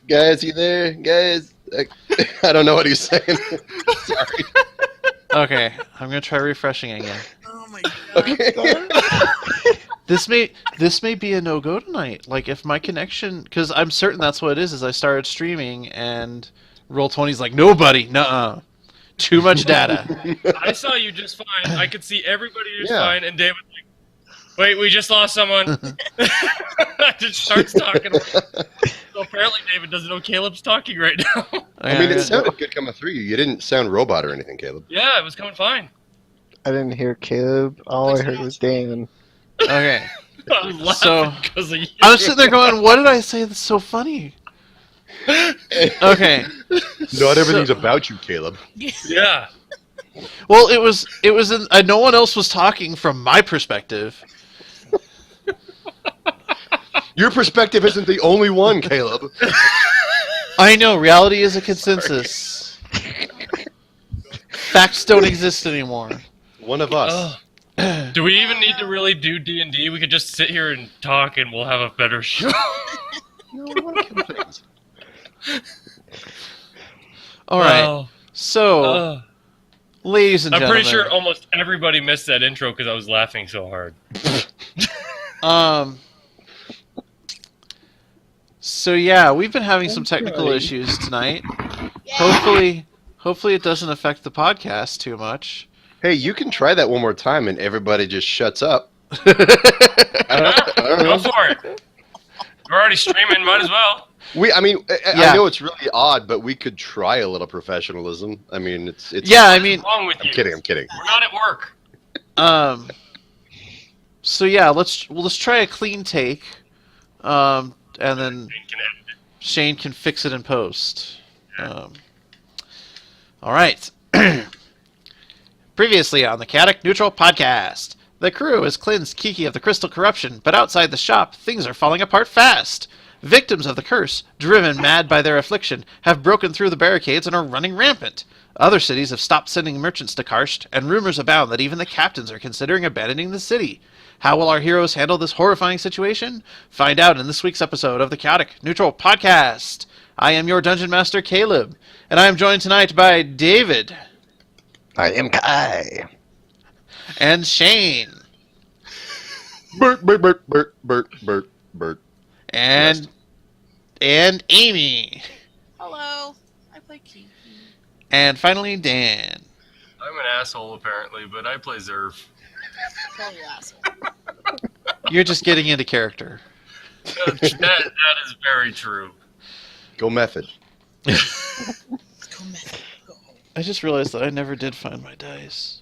Guys, you there? Guys? I don't know what he's saying. Sorry. Okay, I'm gonna try refreshing again. Oh my god. Okay. This may be a no-go tonight. Like, if my connection... Because I'm certain that's what it is I started streaming, and Roll20's like, nobody, nuh-uh. Too much data. I saw you just fine. I could see everybody just Yeah. fine, and David like, wait, we just lost someone. Just starts talking. So apparently David doesn't know Caleb's talking right now. I mean, it sounded good coming through you. You didn't sound robot or anything, Caleb. Yeah, it was coming fine. I didn't hear Caleb. All I heard was Dan. Okay. I'm laughing So, because of you. I was sitting there going, what did I say that's so funny? Okay. Not everything's about you, Caleb. Yeah. Well, it was no one else was talking from my perspective. Your perspective isn't the only one, Caleb. I know, reality is a consensus. Facts don't exist anymore. One of us. Do we even need to really do D&D? We could just sit here and talk, and we'll have a better show. No, I want to kill things. All right. Well, So, ladies and I'm gentlemen, pretty sure almost everybody missed that intro because I was laughing so hard. So yeah, we've been having some technical issues tonight. Hopefully it doesn't affect the podcast too much. Hey, you can try that one more time and everybody just shuts up. I don't Go know. for it. We're already streaming, might as well. I know it's really odd, but we could try a little professionalism. I mean, it's. Yeah, I mean, What's wrong with you? I'm kidding. We're not at work. So yeah, let's try a clean take, and then Shane can fix it in post. All right. Previously on the Chaotic Neutral podcast, the crew has cleansed Kiki of the crystal corruption, but outside the shop, things are falling apart fast. Victims of the curse, driven mad by their affliction, have broken through the barricades and are running rampant. Other cities have stopped sending merchants to Karst, and rumors abound that even the captains are considering abandoning the city. How will our heroes handle this horrifying situation? Find out in this week's episode of the Chaotic Neutral podcast. I am your Dungeon Master, Caleb, and I am joined tonight by David. I am Kai. And Shane. Bert. And Amy. Hello. I play Kiki. And finally, Dan. I'm an asshole, apparently, but I play Zerf. Call you asshole. You're just getting into character. That is very true. Go method. Go method. Go home. I just realized that I never did find my dice.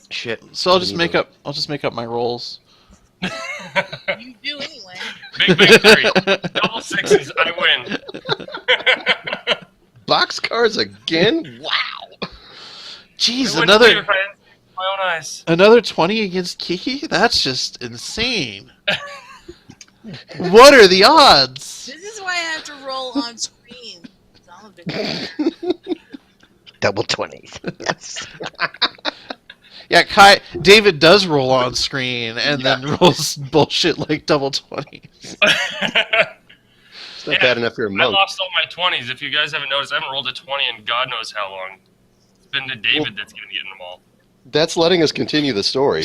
Shit. So I'll just make up my rolls. You do anyway. Big victory. Double sixes, I win. Boxcars again? Wow. Jeez, I wouldn't believe it if I another didn't see it with my own eyes. another 20 against Kiki? That's just insane. What are the odds? This is why I have to roll on screen. I'm a big Double 20s. Yes. Yeah, David does roll on screen and then rolls bullshit like double 20s. It's not bad enough you're a I monk. lost all my 20s. If you guys haven't noticed, I haven't rolled a 20 in God knows how long. It's been to David that's getting them all. That's letting us continue the story.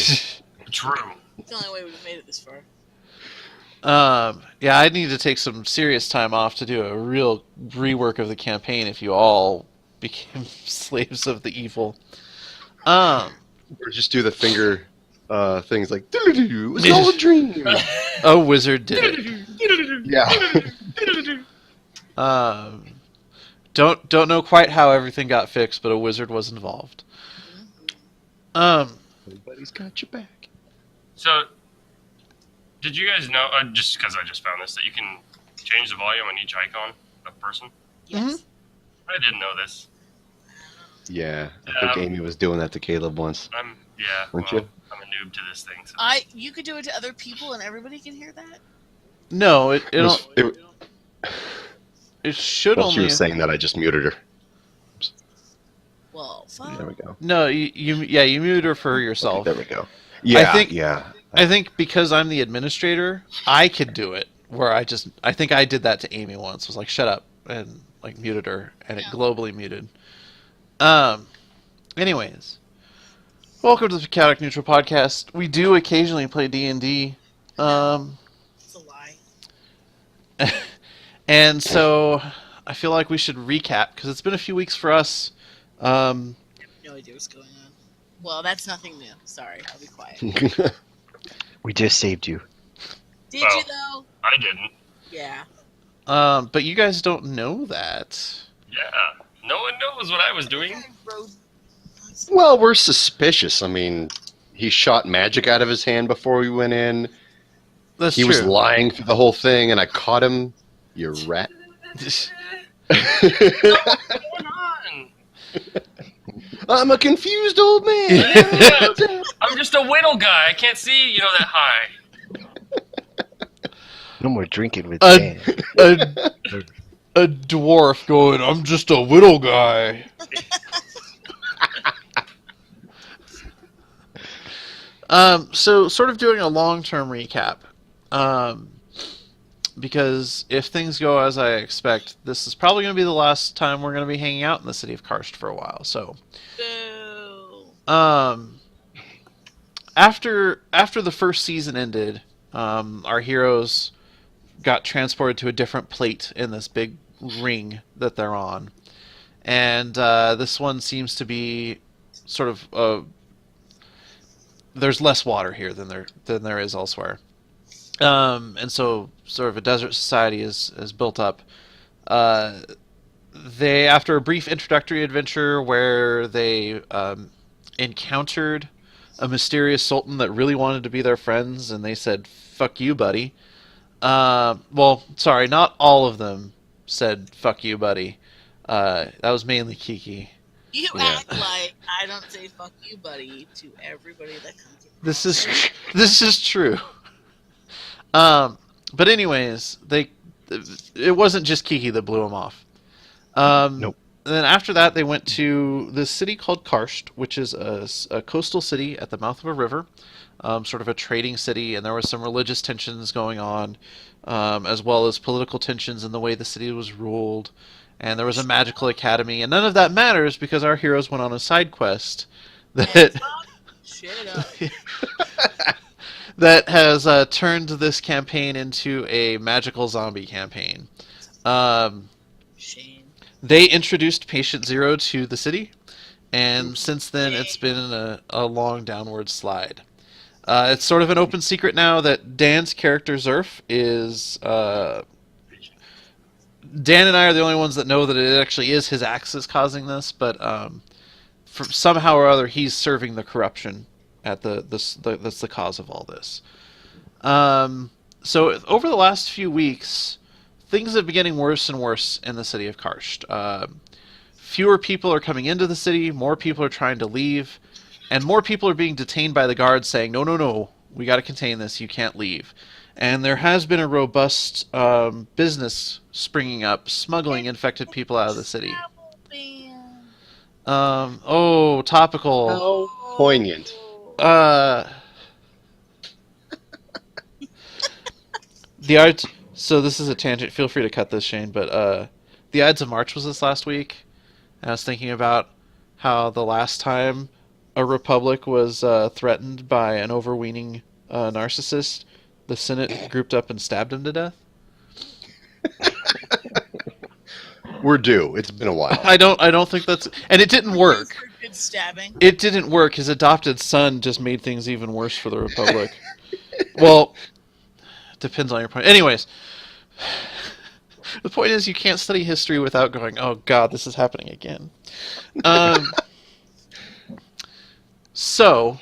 True. It's the only way we've made it this far. Yeah, I need to take some serious time off to do a real rework of the campaign if you all became slaves of the evil. Or just do the finger things like, "Doo-doo-doo, it was all a dream. A wizard did it. Yeah. Don't know quite how everything got fixed, but a wizard was involved. Everybody's got your back. So, did you guys know, just because I just found this, that you can change the volume on each icon of person? Yes. I didn't know this. Yeah, I think Amy was doing that to Caleb once. Weren't I'm you? a noob to this thing. So. You could do it to other people and everybody can hear that? No, it It should While she only. was saying that, I just muted her. Well, fuck. There we go. No, you mute her for yourself. Okay, there we go. Yeah, think- yeah. I think because I'm the administrator, I could do it where I think I did that to Amy once. Was like, shut up, and like muted her, and it Yeah. globally muted. Anyways, welcome to the Chaotic Neutral Podcast. We do occasionally play D&D. It's a lie. And so I feel like we should recap because it's been a few weeks for us. No idea what's going on. Well, that's nothing new. Sorry, I'll be quiet. We just saved you. Did Well. you though? I didn't. Yeah. But you guys don't know that. Yeah. No one knows what I was doing. Well, we're suspicious. I mean, he shot magic out of his hand before we went in. That's He true. was lying through the whole thing, and I caught him. You rat. What's going on? I'm a confused old man. I'm just a whittle guy. I can't see, that high. No more drinking with A- Dan. a dwarf going, I'm just a whittle guy. So sort of doing a long-term recap. Because if things go as I expect, this is probably going to be the last time we're going to be hanging out in the city of Karst for a while. So, Boo. after the first season ended, our heroes got transported to a different plate in this big ring that they're on, and this one seems to be sort of there's less water here than there is elsewhere. And so sort of a desert society is built up. They, after a brief introductory adventure where they encountered a mysterious sultan that really wanted to be their friends, and they said, fuck you, buddy. Well, sorry, not all of them said, fuck you, buddy. That was mainly Kiki. You Yeah. act like I don't say "fuck you, buddy" to everybody that comes. This is true. But anyways, it wasn't just Kiki that blew him off. Nope. And then after that, they went to this city called Karst, which is a coastal city at the mouth of a river, sort of a trading city, and there was some religious tensions going on, as well as political tensions in the way the city was ruled. And there was a magical academy, and none of that matters because our heroes went on a side quest that Shit up. that has turned this campaign into a magical zombie campaign. Shame. They introduced Patient Zero to the city, and since then it's been a long downward slide. It's sort of an open secret now that Dan's character Zerf is... Dan and I are the only ones that know that it actually is his axis causing this, but somehow or other he's serving the corruption at that's the cause of all this. So over the last few weeks, things have been getting worse and worse in the city of Karst. Fewer people are coming into the city, more people are trying to leave, and more people are being detained by the guards saying, no, we got to contain this, you can't leave. And there has been a robust business springing up, smuggling infected people out of the city. Topical. How poignant. The Ides. So this is a tangent. Feel free to cut this, Shane. But the Ides of March was this last week, and I was thinking about how the last time a republic was threatened by an overweening narcissist, the Senate grouped up and stabbed him to death. We're due. It's been a while. I don't think that's, and it didn't work. Good stabbing. It didn't work. His adopted son just made things even worse for the Republic. Well, depends on your point. Anyways, the point is you can't study history without going, oh god, this is happening again. So,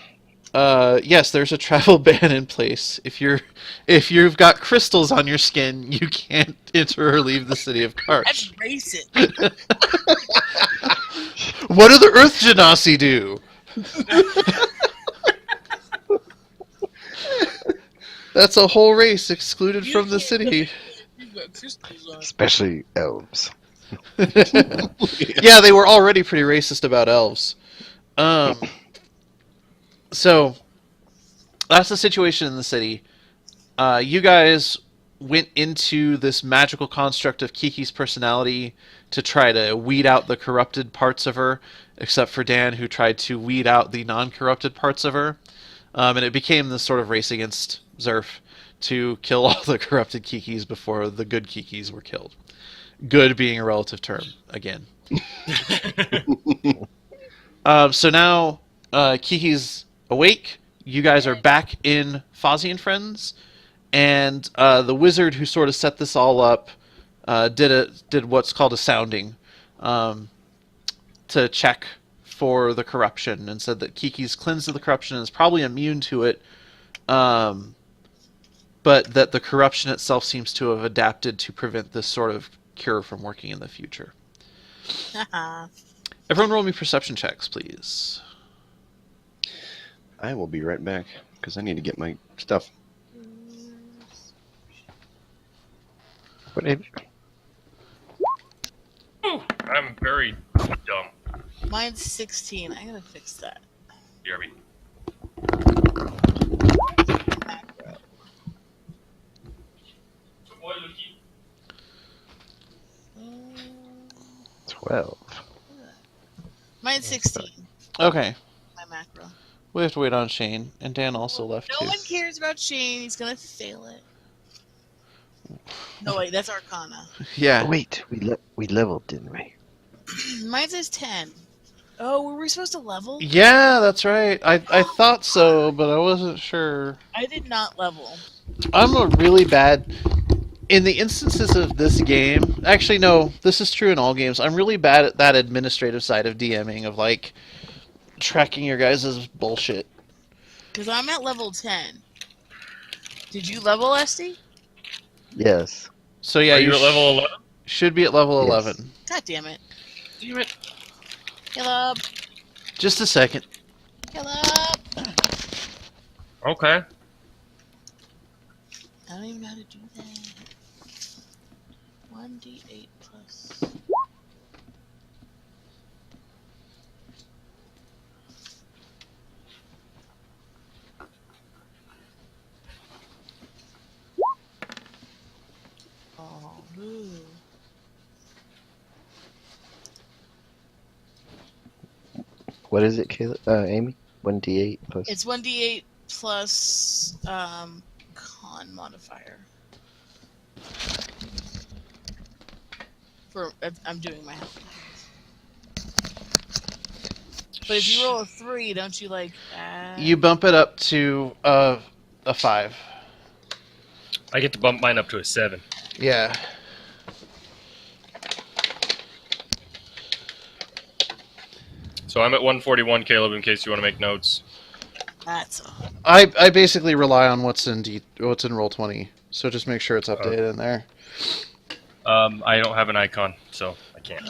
yes, there's a travel ban in place. If you've got crystals on your skin, you can't enter or leave the city of Karst. That's racist. What do the Earth Genasi do? That's a whole race excluded from the city. You got crystals on. Especially elves. Yeah, they were already pretty racist about elves. So that's the situation in the city. You guys went into this magical construct of Kiki's personality to try to weed out the corrupted parts of her, except for Dan, who tried to weed out the non-corrupted parts of her. And it became this sort of race against Zerf to kill all the corrupted Kikis before the good Kikis were killed. Good being a relative term, again. So now Kiki's awake. You guys are back in Fozzie and Friends. And the wizard who sort of set this all up did what's called a sounding to check for the corruption, and said that Kiki's cleansed of the corruption and is probably immune to it, but that the corruption itself seems to have adapted to prevent this sort of cure from working in the future. Everyone roll me perception checks, please. I will be right back because I need to get my stuff. What if, Ooh, I'm very dumb. Mine's 16. I gotta fix that. Jeremy. Macro. 12. Mine's 16. Okay. My macro. We have to wait on Shane, and Dan also left No too. one cares about Shane. He's gonna fail it. No, wait, that's Arcana. Yeah. Oh, wait, we leveled, didn't we? Mine says 10. Oh, were we supposed to level? Yeah, that's right. I thought so, but I wasn't sure. I did not level. I'm a really bad... In the instances of this game... Actually, no, this is true in all games. I'm really bad at that administrative side of DMing, of, like, tracking your guys' bullshit. Because I'm at level 10. Did you level, Esty? Yes. So yeah, Are you at sh- level 11? should be at level Yes. 11. God damn it. Damn it. Caleb. Just a second. Caleb. Okay. I don't even know how to do that. 1d8 plus. Oh, boo. What is it, Caleb? Amy? 1d8 plus. It's 1d8 plus con modifier. I'm doing my health. But if you roll a 3, don't you like add? You bump it up to a 5. I get to bump mine up to a 7. Yeah. So I'm at 141, Caleb, in case you want to make notes. That's a... I basically rely on what's in Roll20, so just make sure it's updated in there. I don't have an icon, so I can't.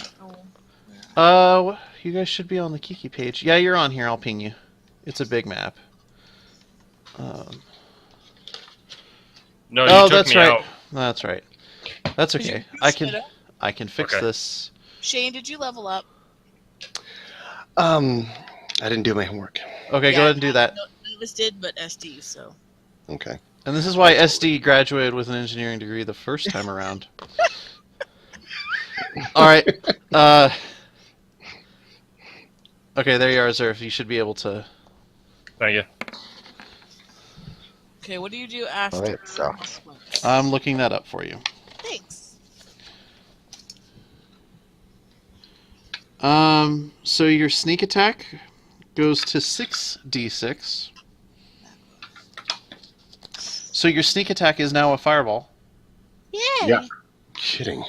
You guys should be on the Kiki page. Yeah, you're on here. I'll ping you. It's a big map. No, you Oh, took that's me right. out. That's right. That's Did you okay. split up? I can fix Okay. this. Shane, did you level up? I didn't do my homework. Okay, go ahead and do that. None of us did, but SD, so. Okay. And this is why SD graduated with an engineering degree the first time around. All right. Okay, there you are, Zerf. You should be able to... Thank you. Okay, what do you do after? Alright, sucks. I'm looking that up for you. Thanks. So your sneak attack goes to 6d6. So your sneak attack is now a fireball. Yay! Yeah. Kidding.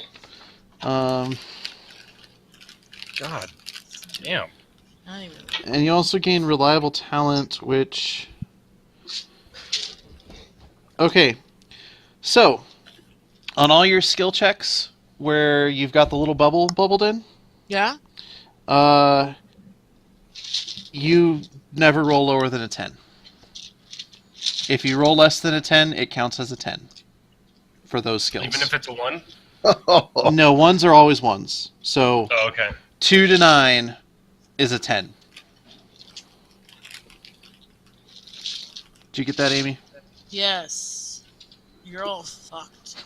Um, God. Damn. Not even. and you also gain reliable talent, which... Okay. So, on all your skill checks, where you've got the little bubble bubbled in, Yeah? you never roll lower than a 10. If you roll less than a 10, it counts as a 10 for those skills. Even if it's a 1? No, ones are always ones. So Oh, okay. 2 to 9 is a 10. Did you get that, Amy? Yes. You're all fucked.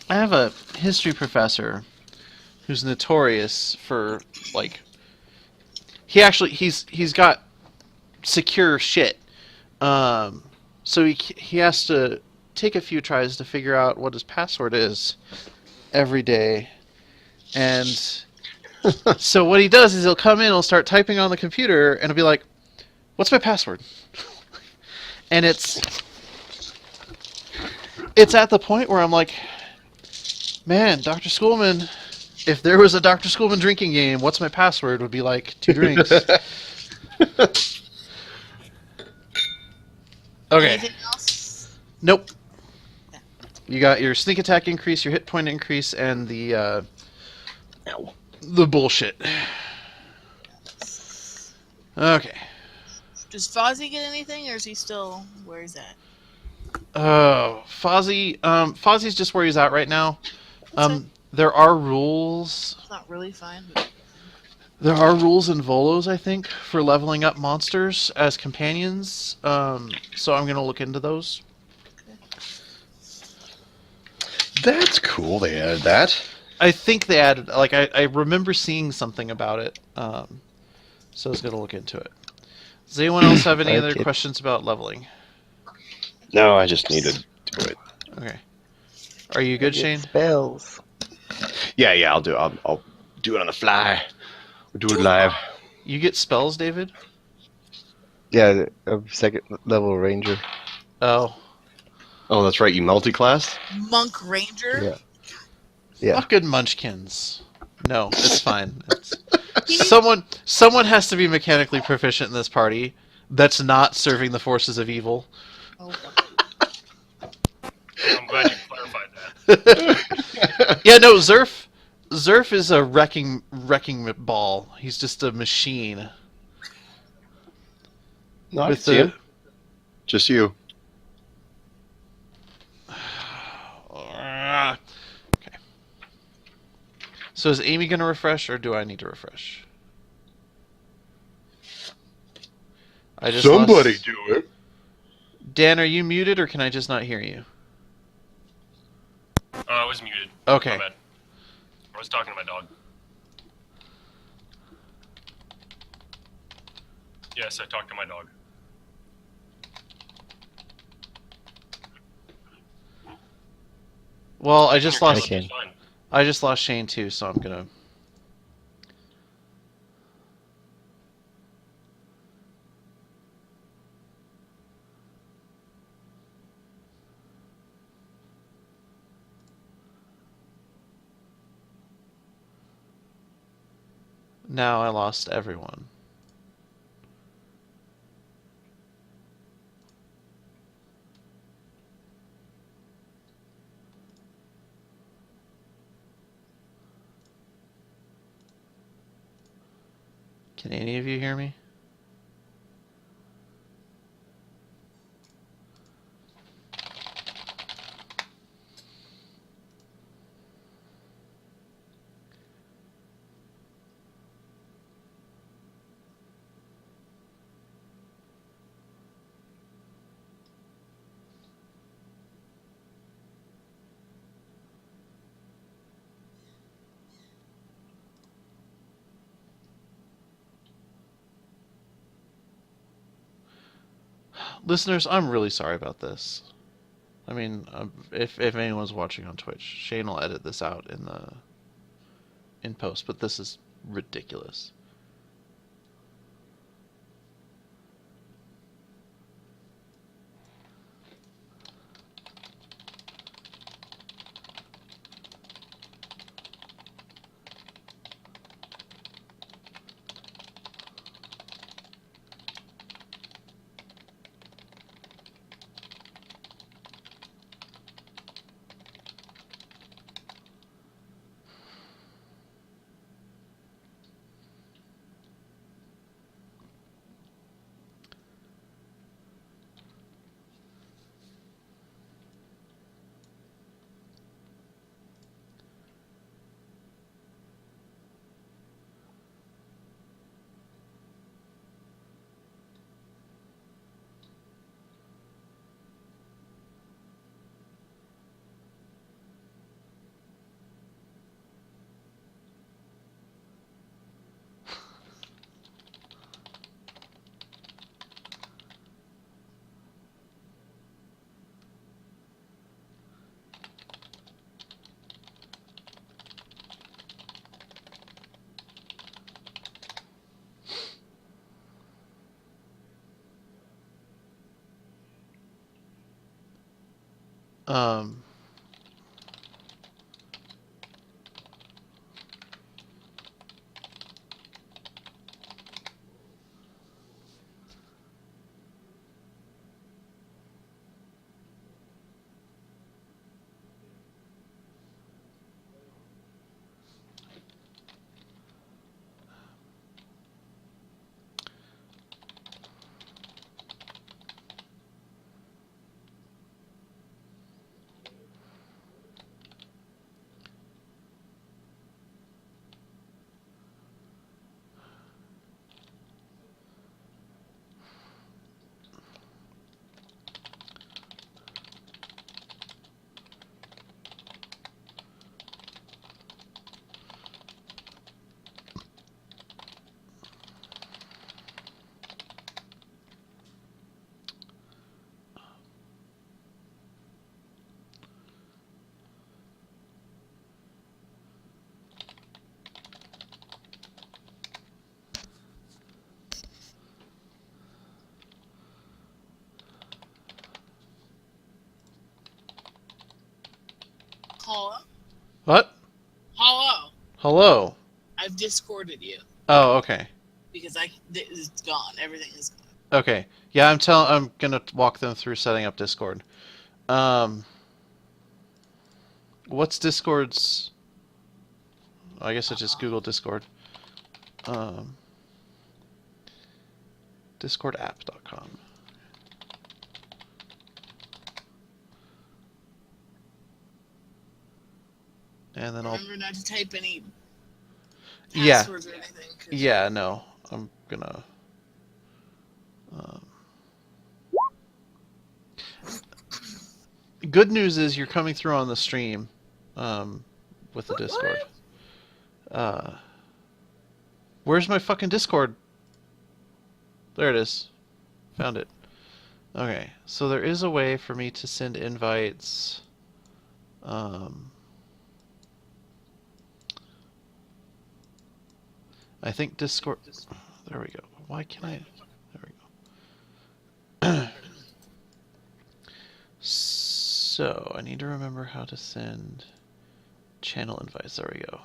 I have a history professor who's notorious for like he's got secure shit. So he has to take a few tries to figure out what his password is every day. And so what he does is he'll come in, he'll start typing on the computer, and he'll be like, "What's my password?" And it's at the point where I'm like, man, Dr. Schoolman, if there was a Dr. Schoolman drinking game, what's my password would be like 2 drinks. Okay. Anything else? Nope. You got your sneak attack increase, your hit point increase, and the bullshit. Okay. Does Fozzie get anything, or is he still where he's at? Fozzie's just where he's at right now. Okay. There are rules. It's not really fine, but There are rules in Volos, I think, for leveling up monsters as companions. So I'm gonna look into those. That's cool. They added that. I think they added, like, I remember seeing something about it. So I was gonna look into it. Does anyone else have any other Okay. questions about leveling? No, I just need to do it. Okay. Are you good, Get Shane? Spells. Yeah, I'll do. I'll do it on the fly. We'll do it live. You get spells, David? Yeah, a second level ranger. Oh. Oh, that's right. You multi-classed. Monk Ranger. Yeah. Yeah. Fucking munchkins. No, it's fine. It's... He- Someone has to be mechanically proficient in this party that's not serving the forces of evil. Oh, I'm glad you clarified that. Yeah, no, Zerf is a wrecking ball. He's just a machine. No, I With can see it. Just you. Okay. So is Amy gonna refresh, or do I need to refresh? I just Somebody lost... do it. Dan, are you muted, or can I just not hear you? I was muted. Okay. My bad. I was talking to my dog. Yes, I talked to my dog. Well, I just Your lost. Caleb is Okay. fine. I just lost Shane too, so I'm gonna. Now I lost everyone. Can any of you hear me? Listeners, I'm really sorry about this. I mean, if anyone's watching on Twitch, Shane will edit this out in post, but this is ridiculous. Um, Hello? what? Hello? Hello. I've discorded you Oh, okay. because it's gone. Everything is gone. Okay. Yeah, I'm gonna walk them through setting up Discord. Um, what's Discord's? I guess I just Google Discord. Um, discordapp.com. And then I'll. Remember not to type any Yeah. passwords or anything. Yeah, no. I'm gonna. Good news is you're coming through on the stream with the Discord. Where's my fucking Discord? There it is. Found it. Okay, so there is a way for me to send invites. I think Discord. There we go. Why can't I? There we go. So I need to remember how to send channel invites. There we go.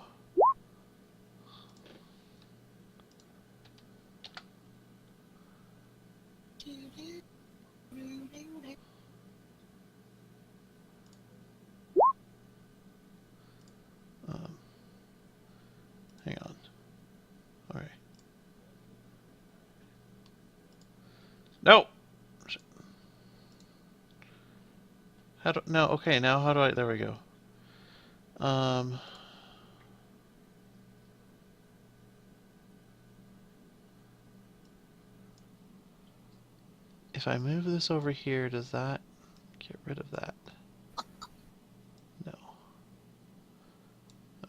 Hang on. All right. No. How do no? Okay, now how do I? There we go. If I move this over here, does that get rid of that? No.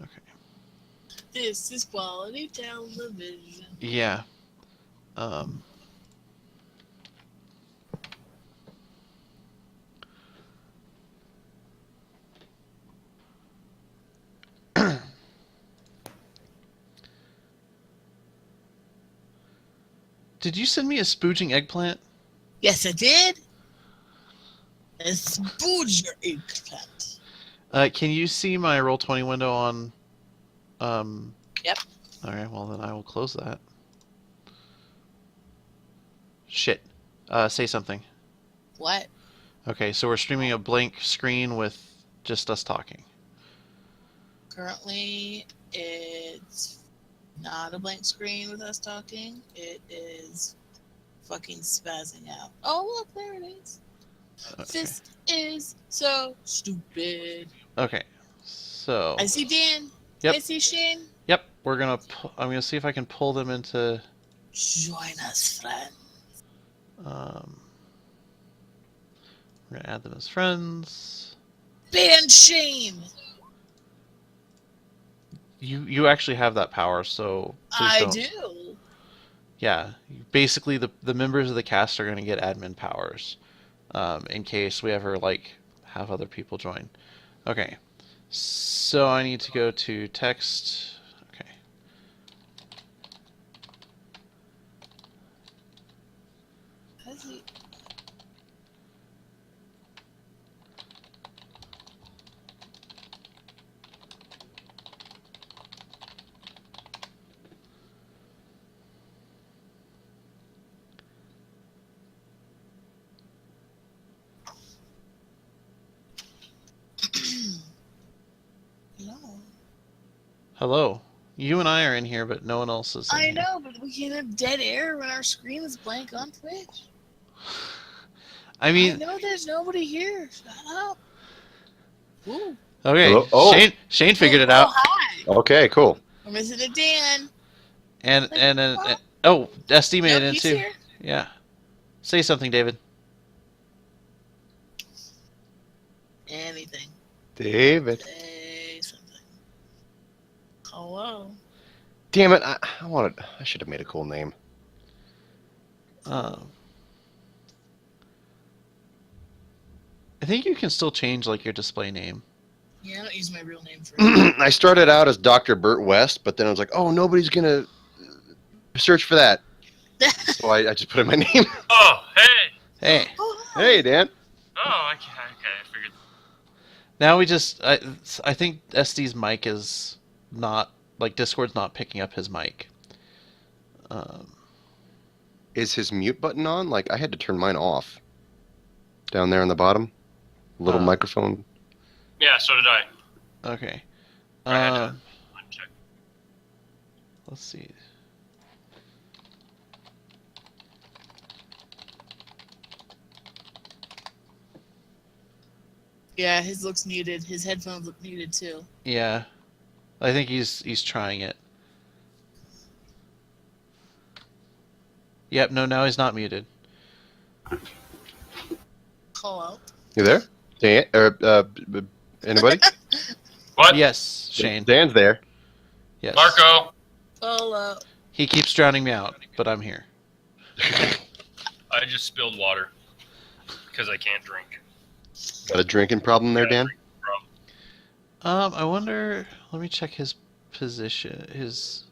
Okay. This is quality television. Yeah. Did you send me a spooging eggplant? Yes, I did. A spooger eggplant. Can you see my Roll20 window on? Yep. Alright, well then I will close that. Shit. Say something. What? Okay, so we're streaming a blank screen with just us talking. Currently, it's not a blank screen with us talking. It is fucking spazzing out. Oh, look, there it is. Okay. This is so stupid. Okay. So. I see Dan. Yep. I see Shane. Yep. We're gonna. I'm gonna see if I can pull them into. Join us, friend. We're gonna add them as friends. Ban Shane. You actually have that power, so please I don't. do. Yeah. Basically, the members of the cast are gonna get admin powers, in case we ever like have other people join. Okay. So I need to go to text. Okay. Hello. You and I are in here, but no one else is in I here. know, but we can't have dead air when our screen is blank on Twitch. I I mean, know there's nobody here. Shut up. Ooh. okay. Hello? Oh. Shane figured it Oh, out. hi. Okay, cool. We're missing a Dan. And oh, SD made Nope, it in he's too. here. Yeah. Say something, David. Anything. David. Say something. Hello. Damn it! I should have made a cool name. I think you can still change like your display name. Yeah, I don't use my real name for it. I started out as Dr. Burt West, but then I was like, oh, nobody's gonna search for that. So I just put in my name. Oh, hey. Hey. Oh, hi. Hey, Dan. Oh, okay. I figured. Now we just I think SD's mic is not like Discord's not picking up his mic. Is his mute button on? Like, I had to turn mine off. Down there on the bottom. Little microphone. Yeah, so did I. Okay. I had to uncheck. Let's see. Yeah, his looks muted. His headphones look muted too. Yeah. I think he's trying it. Yep, no, now he's not muted. Hello. You there? Dan? Anybody? What? Yes, Shane. Dan's there. Yes. Marco. Hello. He keeps drowning me out, but I'm here. I just spilled water because I can't drink. Got a drinking problem there, Dan? I wonder. Let me check his position, his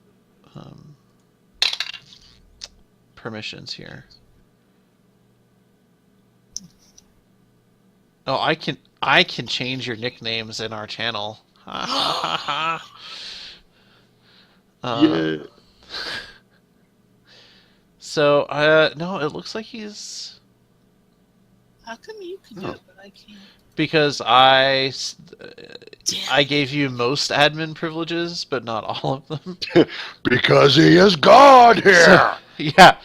permissions here. Oh, I can change your nicknames in our channel. Ha ha ha ha. Yeah. So, no, it looks like he's How come you can do it, but I can't? because I Damn. gave you most admin privileges, but not all of them. Because he is God here! So, yeah.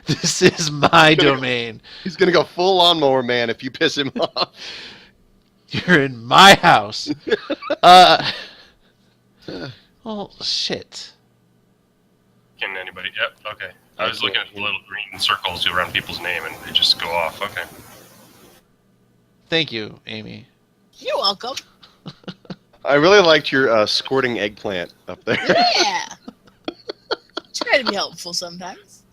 This is my domain. He's gonna go full lawnmower man if you piss him off. You're in my house. Well, shit. Can anybody? Yep. Okay. I was looking at the little green circles around people's name, and they just go off. Okay. Thank you, Amy. You're welcome. I really liked your squirting eggplant up there. Yeah. Try to be helpful sometimes.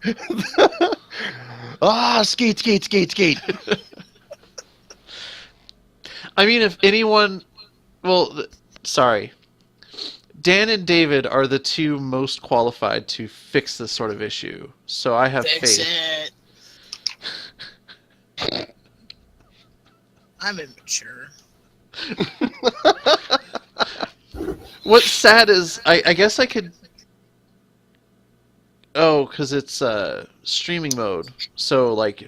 Skate, skate, skate, skate. I mean, if anyone... Well, sorry. Dan and David are the two most qualified to fix this sort of issue. So I have Fix faith. it. I'm immature. What's sad is, I guess I could... Oh, because it's streaming mode. So, like,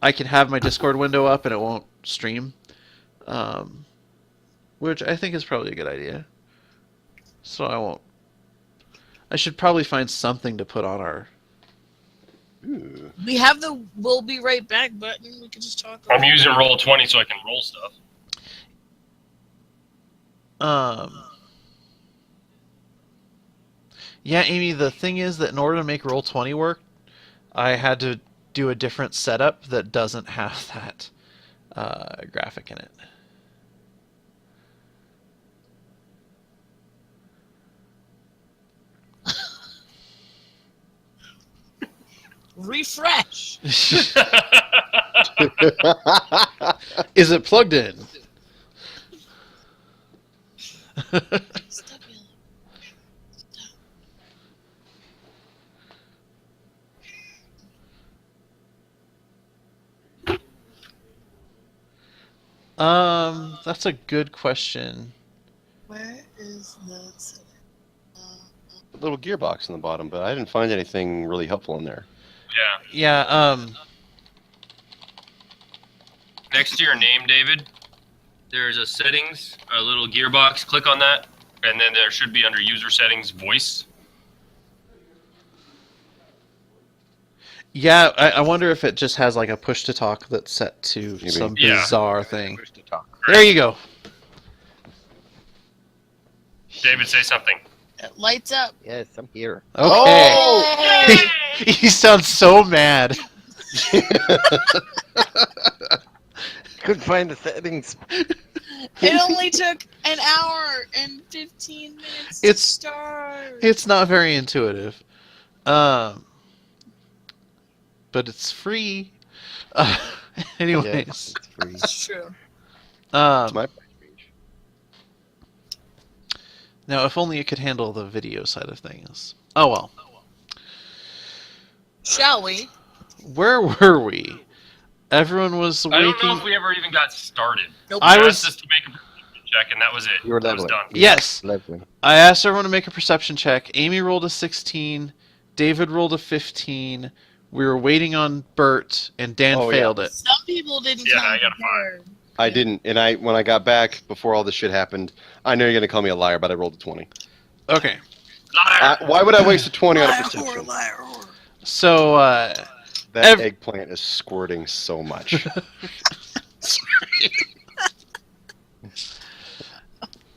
I can have my Discord window up and it won't stream. Which I think is probably a good idea. So I won't... I should probably find something to put on our... Ooh. We have the "we'll be right back" button. We can just talk. I'm using Roll20 so I can roll stuff. Yeah, Amy, the thing is that in order to make Roll20 work, I had to do a different setup that doesn't have that graphic in it. Refresh. Is it plugged in? Stop yelling. That's a good question. Where is the setting? A little gearbox in the bottom, but I didn't find anything really helpful in there. Yeah. Yeah, Next to your name, David, there's a settings, a little gearbox. Click on that, and then there should be under user settings voice. Yeah, I wonder if it just has like a push to talk that's set to Maybe. some Yeah. bizarre thing. Push to talk. There you go. David, say something. It lights up. Yes, I'm here. Okay. Oh! Yay! He sounds so mad. Couldn't find the settings. It only took an hour and 15 minutes to It's- start. It's not very intuitive. But it's free. Anyways. It's free. It's true. That's my price range. Now, if only it could handle the video side of things. Oh well. Shall we? Where were we? Everyone was I don't know waking. if we ever even got started. Nope. I You was- asked us to make a perception check, and that was it. You were That was leveling. done. Yes, Leveling. I asked everyone to make a perception check. Amy rolled a 16. David rolled a 15. We were waiting on Bert, and Dan Oh, yeah. failed it. Some people didn't Yeah, come I got a prepared. I didn't, and when I got back before all this shit happened, I know you're gonna call me a liar, but I rolled a 20. Okay, Liar! Why would I waste a 20 on a Liar, whore, perception? liar, whore. so That eggplant is squirting so much.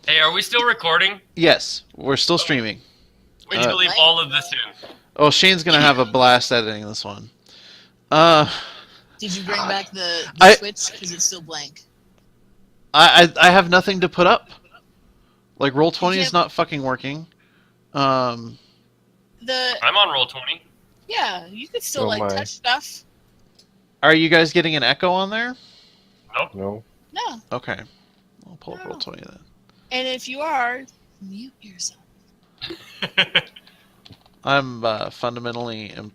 Hey, are we still recording? yes, we're still streaming. We need to leave all of this in. Oh, Shane's gonna have a blast editing this one. Did you bring back the I- Switch? Because it's still blank. I have nothing to put up. Like Roll20 is can't- not fucking working. The I'm on roll 20. yeah, you could still Oh like my. touch stuff. Are you guys getting an echo on there? No. No, Okay, I'll pull up No. Roll20 then. and if you are, mute yourself. I'm fundamentally I'm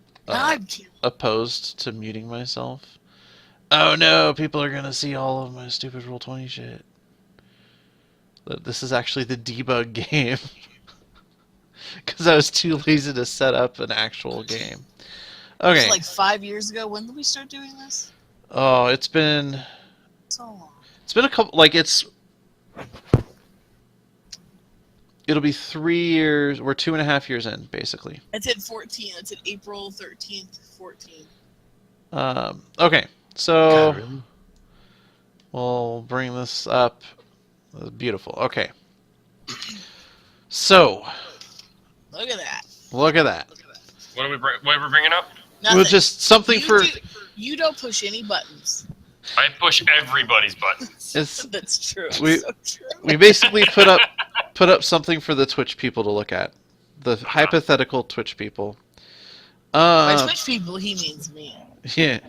kidding. opposed to muting myself. Oh no, people are gonna see all of my stupid Roll20 shit. That this is actually the debug game. Because I was too lazy to set up an actual game. Okay. It's like 5 years ago. When did we start doing this? Oh, it's been So long. a couple. Like it'll be 3 years. We're 2.5 years in, basically. It's at 14. It's at April 13th, 14. Okay, so God, really? we'll bring this up. Beautiful. Okay. So Look at that. look at that. What are we bringing up? Nothing. Well, just something for. You don't push any buttons. I push everybody's buttons. It's That's true. We- so true. we basically put up something for the Twitch people to look at, the hypothetical Twitch people. By Twitch people, he means me. Yeah.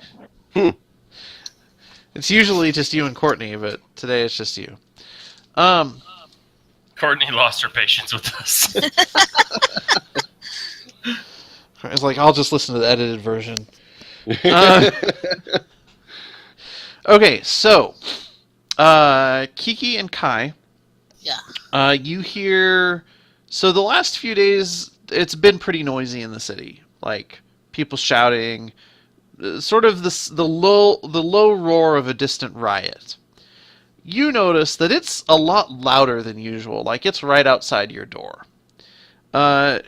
It's usually just you and Courtney, but today it's just you. Courtney lost her patience with us. It's like I'll just listen to the edited version. Uh, okay, so Kiki and Kai. Yeah. You hear. So the last few days, it's been pretty noisy in the city. Like people shouting, sort of the low roar of a distant riot. You notice that it's a lot louder than usual. Like it's right outside your door.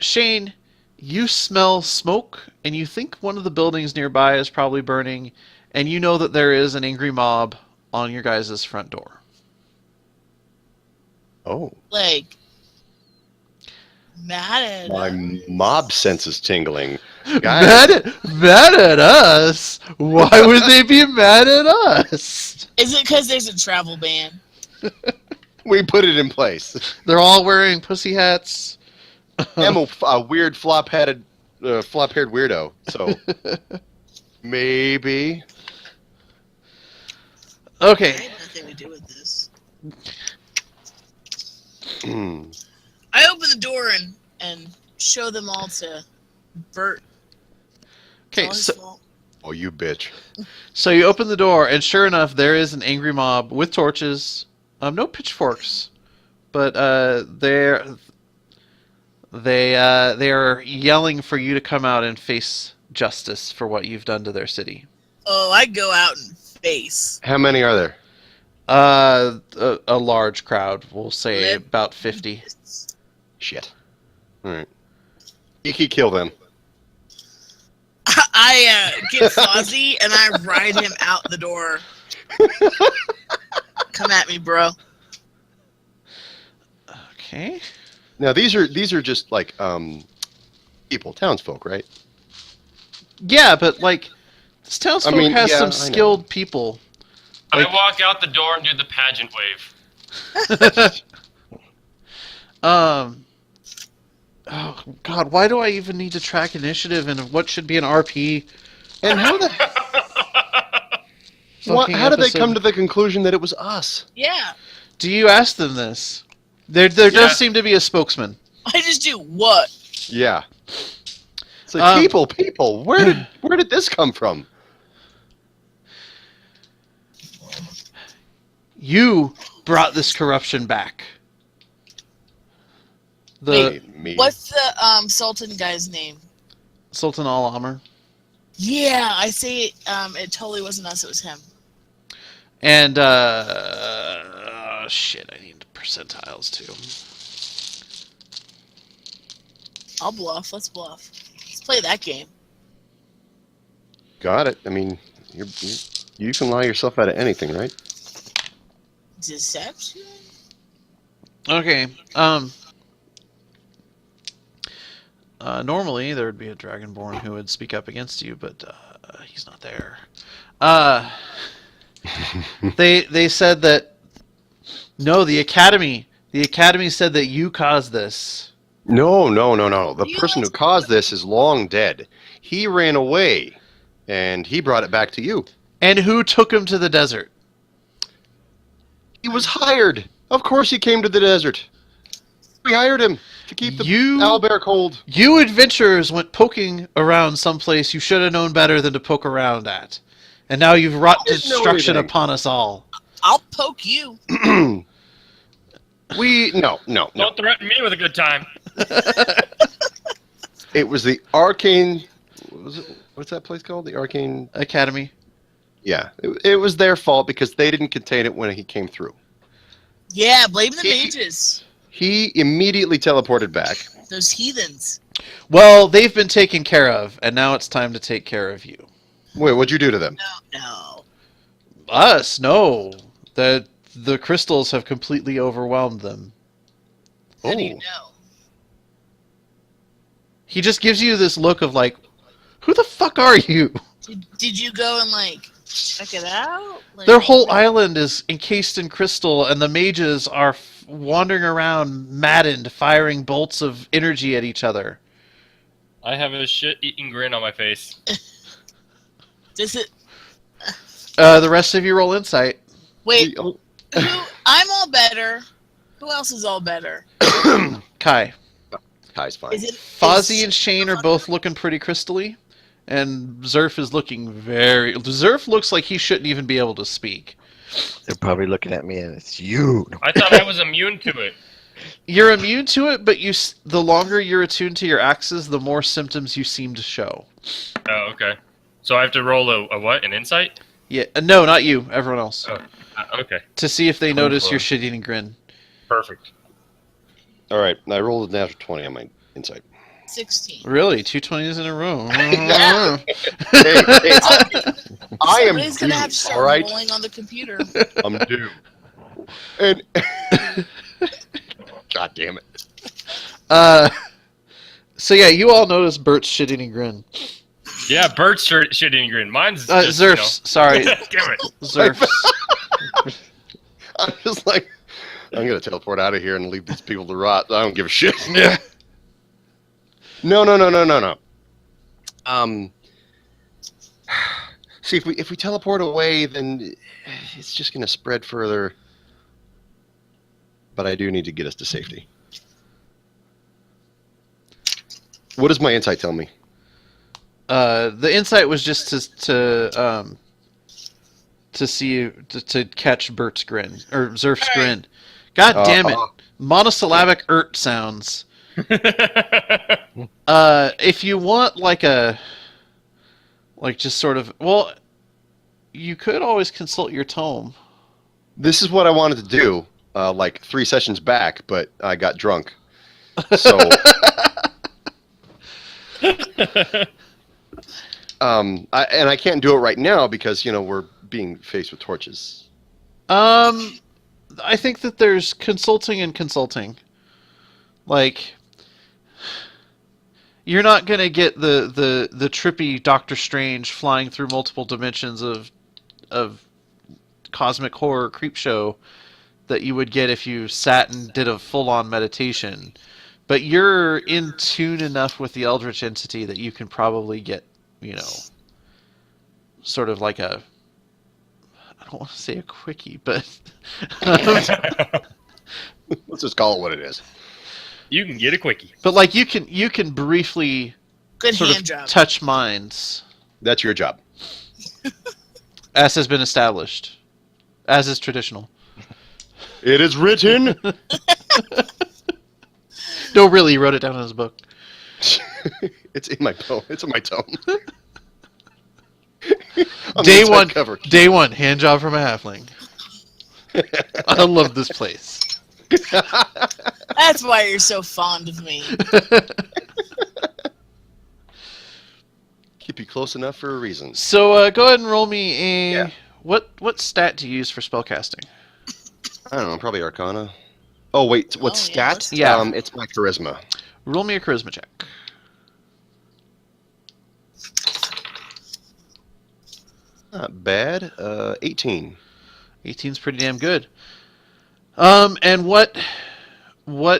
Shane, you smell smoke, and you think one of the buildings nearby is probably burning, and you know that there is an angry mob on your guys' front door. Oh, Like, mad at my us. mob sense is tingling. Mad Guys, mad at us? Why would they be mad at us? Is it because there's a travel ban? we put it in place. They're all wearing pussy hats. I'm a weird flop-haired weirdo, so maybe. I Okay, had nothing to do with this. Hmm. I open the door and show them all to Bert. It's okay. all his So, fault. Oh, you bitch. so you open the door, and sure enough, there is an angry mob with torches. No pitchforks, but they are yelling for you to come out and face justice for what you've done to their city. Oh, I go out and face. How many are there? A large crowd. We'll say Lip. about 50. Shit. All right. Kiki, kill them. I get Fozzie and I ride him out the door. Come at me, bro. Okay. Now these are just like people, townsfolk, right? Yeah, but like this townsfolk has yeah, some I know. skilled people. Like- I walk out the door and do the pageant wave. Oh God, why do I even need to track initiative and what should be an RP? And how the fucking how did they episode? come to the conclusion that it was us? Yeah. Do you ask them this? There Yeah. does seem to be a spokesman. I just do what? Yeah. It's like people. Where did this come from? You brought this corruption back. The Me. What's the Sultan guy's name? Sultan Al Amr. Yeah, I say it. It totally wasn't us. It was him. And shit, I need percentiles too. I'll bluff. Let's bluff. Let's play that game. Got it. I mean, you can lie yourself out of anything, right? Deception. Okay. Normally there would be a Dragonborn who would speak up against you, but he's not there. They said that no, the Academy said that you caused this. No. The You person who guys- caused this is long dead. He ran away, and he brought it back to you. And who took him to the desert? He was hired. Of course he came to the desert. We hired him to keep the You- owlbear cold. You adventurers went poking around someplace you should have known better than to poke around at. And now you've wrought I didn't know destruction anything. upon us all. I'll poke you. No. Don't threaten me with a good time. It was the arcane. What's that place called? The arcane. Academy. Yeah, it was their fault because they didn't contain it when he came through. Yeah, blame the He- mages. He immediately teleported back. Those heathens. Well, they've been taken care of, and now it's time to take care of you. Wait, what'd you do to them? No. Us? No. The crystals have completely overwhelmed them. How do you Oh. know? He just gives you this look of like, who the fuck are you? Did you go and like check it out? Like, Their whole island is encased in crystal, and the mages are wandering around maddened, firing bolts of energy at each other. I have a shit-eating grin on my face. Does it? The rest of you roll insight. Wait. Oh, Who? I'm all better. Who else is all better? Kai. Kai's fine. Is it Fozzie is- and Shane are both looking pretty crystally, and Zerf is looking very... Zerf looks like he shouldn't even be able to speak. They're probably looking at me and it's you. I thought I was immune to it. You're immune to it, but the longer you're attuned to your axes, the more symptoms you seem to show. Oh, okay. So I have to roll a what? An insight? Yeah, no, not you. Everyone else. Oh, okay. To see if they notice 24. your shit-eating grin. Perfect. All right, I rolled a natural 20 on my insight. 16. Really? 2 20s in a row. Yeah. Hey, I am Somebody's gonna have to due, start all right? rolling on the computer. I'm due. And God damn it. So yeah, you all notice Bert's shit-eating grin. Yeah, Bert's shit-eating grin. Mine's just, Zerf's, sorry. Damn it. Zerf's. I'm just like, I'm gonna teleport out of here and leave these people to rot. I don't give a shit. Yeah. No. See, if we teleport away, then it's just gonna spread further. But I do need to get us to safety. What does my insight tell me? The insight was just to catch Bert's grin or Zerf's grin. God damn it! Monosyllabic sounds. If you want just sort of, well, you could always consult your tome. This is what I wanted to do, like 3 sessions back, but I got drunk. So, I can't do it right now because we're being faced with torches. I think that there's consulting and consulting. Like, you're not gonna get the trippy Doctor Strange flying through multiple dimensions of cosmic horror creep show that you would get if you sat and did a full-on meditation. But you're in tune enough with the Eldritch entity that you can probably get, sort of like a, I don't want to say a quickie, but Let's just call it what it is. You can get a quickie. but like you can briefly Good sort hand of job. touch minds, That's your job. as has been established, as is traditional. It is written. No, really, he wrote it down in his book. It's in my tome. It's in my tome. On the Day inside one, cover. day one, hand job from a halfling. I love this place. That's why you're so fond of me. Keep you close enough for a reason. So go ahead and roll me a Yeah. what stat do you use for spellcasting? I don't know, probably Arcana. Oh wait, what Oh, yeah, stat? let's do that. It's my charisma. Roll me a charisma check. Not bad. 18. 18's pretty damn good. And what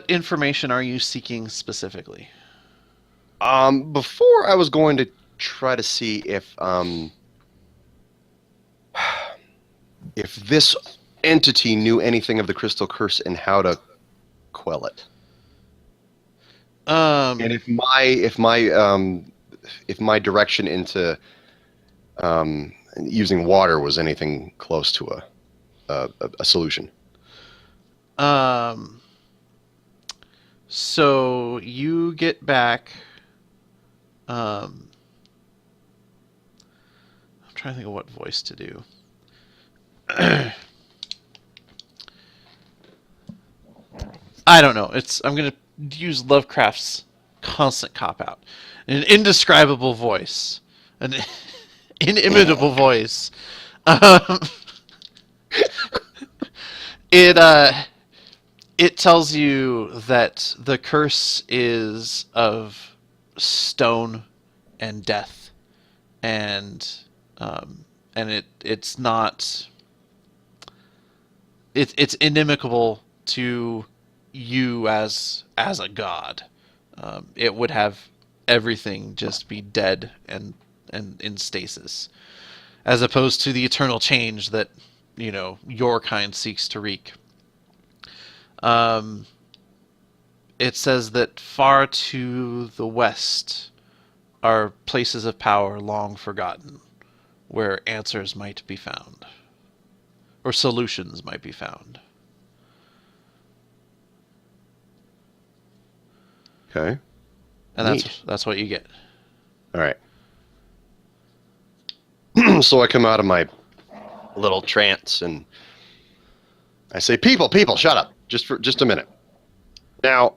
information are you seeking specifically? Before I was going to try to see if this entity knew anything of the Crystal Curse and how to quell it. And if my direction into using water was anything close to a solution. So you get back. I'm trying to think of what voice to do. I don't know. I'm gonna use Lovecraft's constant cop out, an indescribable voice, an inimitable voice. It tells you that the curse is of stone and death, and it's not. It's inimical to you as a god. It would have everything just be dead and in stasis, as opposed to the eternal change that your kind seeks to wreak. It says that far to the west are places of power long forgotten, where answers might be found, or solutions might be found. Okay. And Neat. that's what you get. All right. So I come out of my little trance and I say, "People, shut up! Just a minute." Now,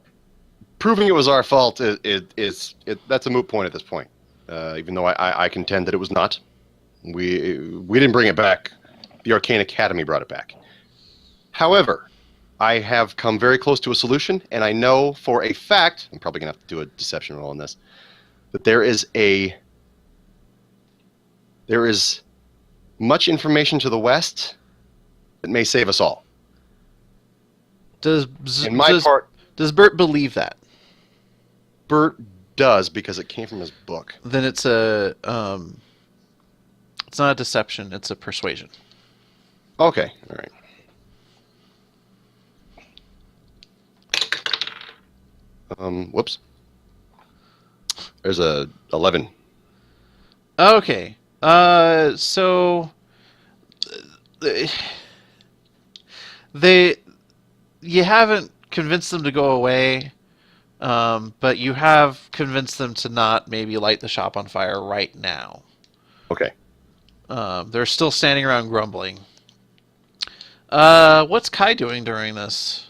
proving it was our fault that's a moot point at this point. Even though I contend that it was not. We didn't bring it back. The Arcane Academy brought it back. However, I have come very close to a solution, and I know for a fact, I'm probably going to have to do a deception roll on this, that there is much information to the west that may save us all. Does Bert believe that? Bert does, because it came from his book. Then it's it's not a deception, it's a persuasion. Okay, all right. Whoops. There's a 11. Okay. So you haven't convinced them to go away, but you have convinced them to not maybe light the shop on fire right now. Okay. They're still standing around grumbling. What's Kai doing during this?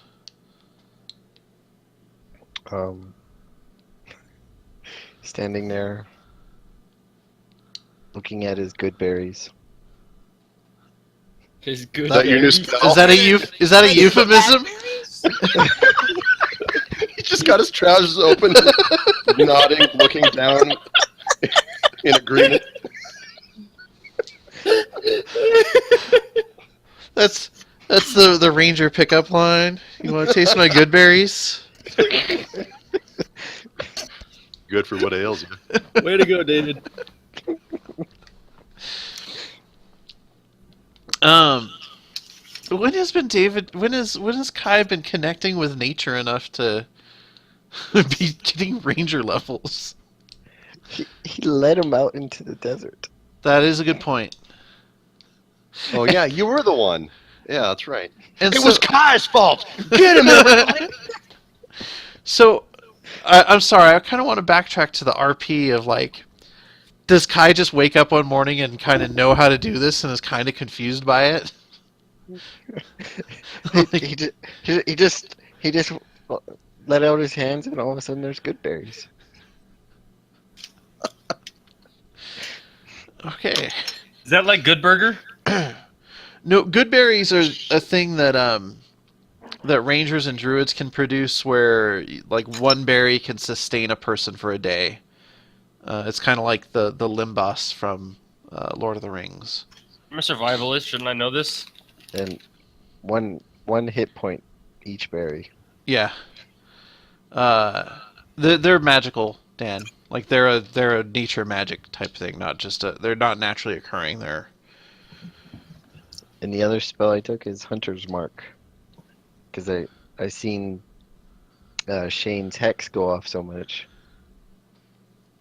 Standing there, looking at his good berries. His good. Is that your new spell? Is that a euphemism? He just got his trousers open, nodding, looking down in agreement. That's the ranger pickup line. You want to taste my good berries? Good for what ails you. Way to go, David. When has Kai been connecting with nature enough to be getting ranger levels? He led him out into the desert. That is a good point. Oh yeah, you were the one. Yeah, that's right. And It so- was Kai's fault. Get him. Everybody. So, I'm sorry. I kind of want to backtrack to the RP of like, does Kai just wake up one morning and kind of know how to do this and is kind of confused by it? He just let out his hands, and all of a sudden there's good berries. Okay. Is that like Good Burger? No, good berries are a thing that that rangers and druids can produce, where like one berry can sustain a person for a day. It's kind of like the Limbos from Lord of the Rings. I'm a survivalist. Shouldn't I know this? And one hit point each berry. Yeah. They're magical, Dan. Like they're a nature magic type thing, not just they're not naturally occurring. And the other spell I took is Hunter's Mark, because I seen Shane's hex go off so much.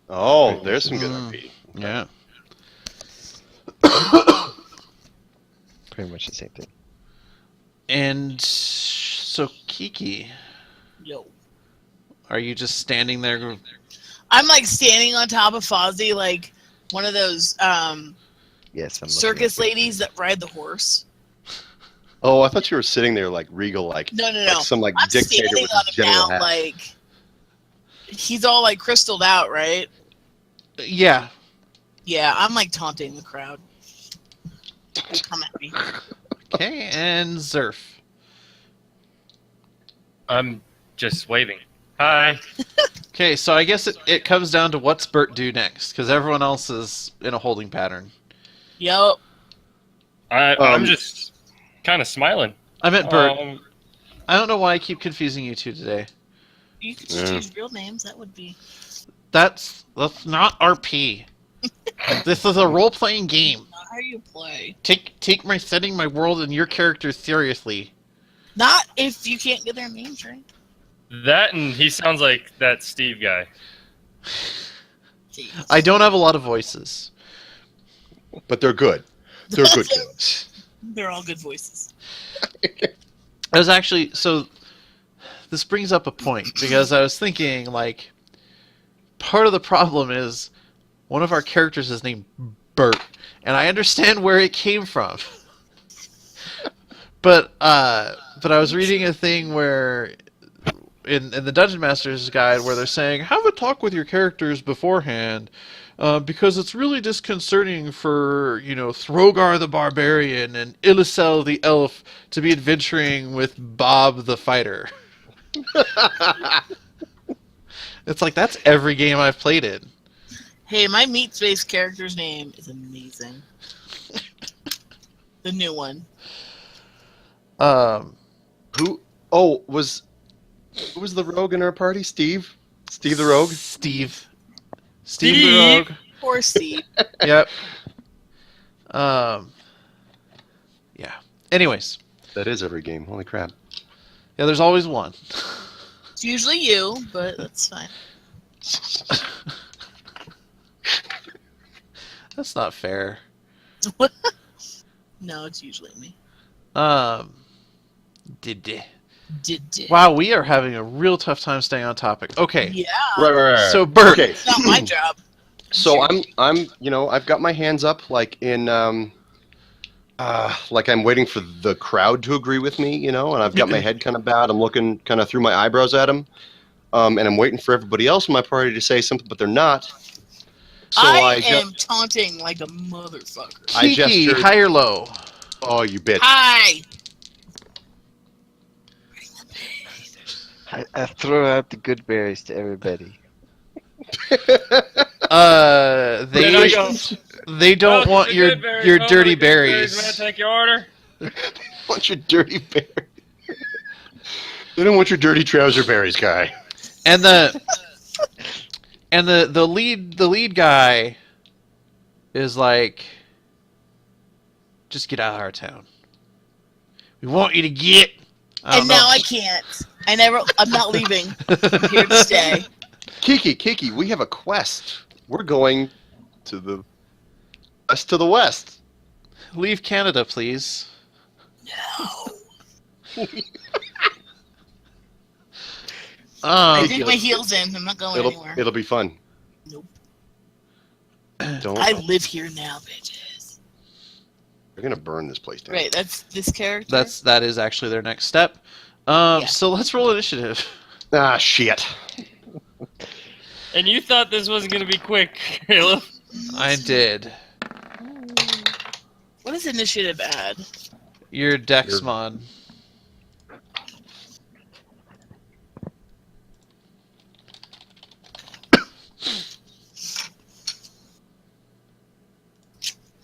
Oh, there's some good RP. Yeah. Pretty much the same thing. And so Kiki, Yo. are you just standing there? I'm like standing on top of Fozzie, like one of those Yes, I'm looking circus at it. ladies that ride the horse. Oh, I thought you were sitting there like regal, like No. like some like I'm dictator standing with on a him general now, hat. like he's all like crystalled out, right? Yeah. Yeah, I'm like taunting the crowd. Come at me. Okay, and Zerf. I'm just waving. Hi. Okay, so I guess it comes down to what's Bert do next, because everyone else is in a holding pattern. Yo. I'm just kind of smiling. I meant Bert. Um, I don't know why I keep confusing you two today. You could just choose real names. That would be. That's not RP. This is a role-playing game. Not how you play. Take my setting, my world, and your character seriously. Not if you can't get their names right. that and he sounds like that Steve guy. Jeez. I don't have a lot of voices. But they're good. They're good. They're all good voices. I was actually this brings up a point, because I was thinking, like, part of the problem is one of our characters is named Bert, and I understand where it came from. But I was reading a thing where in the Dungeon Master's Guide where they're saying, have a talk with your characters beforehand, because it's really disconcerting for, Throgar the Barbarian and Illicel the Elf to be adventuring with Bob the Fighter. It's like, that's every game I've played in. Hey, my Meat Space character's name is amazing. The new one. Who? Oh, who was the rogue in our party? Steve? Steve the rogue? Steve the Steve! Rogue. Poor Steve. Yep. Yeah. Anyways. That is every game. Holy crap. Yeah, there's always one. It's usually you, but that's fine. That's not fair. No, it's usually me. Wow, Wow, we are having a real tough time staying on topic. Okay. Yeah, Right. So Bert. Okay. it's not my job. So I'm I've got my hands up like in like I'm waiting for the crowd to agree with me, you know, and I've got my head kind of bowed. I'm looking kind of through my eyebrows at him, and I'm waiting for everybody else in my party to say something, but they're not. So I ju- am taunting like a motherfucker. I Kiki, gestured- high or low? Oh, you bitch! Hi. I throw out the good berries to everybody. Then I go, They don't "Oh, want the your good berries, your oh, dirty the good Man, berries. take your order. Want your dirty berries? They don't want your dirty trouser berries, guy. And the lead guy is like, just get out of our town. We want you to get. And now I can't. I'm not leaving. I'm here to stay. Kiki, we have a quest. We're going to the west. Leave Canada, please. No. I Um, dig my heels in. I'm not going anywhere. It'll be fun. Nope. Don't. I live here now, bitches. They're gonna burn this place down. Right, that's this character. that is actually their next step. Yeah. So let's roll initiative. Ah, shit. And you thought this wasn't going to be quick, Caleb. I did. What does initiative add? Your Dex mod.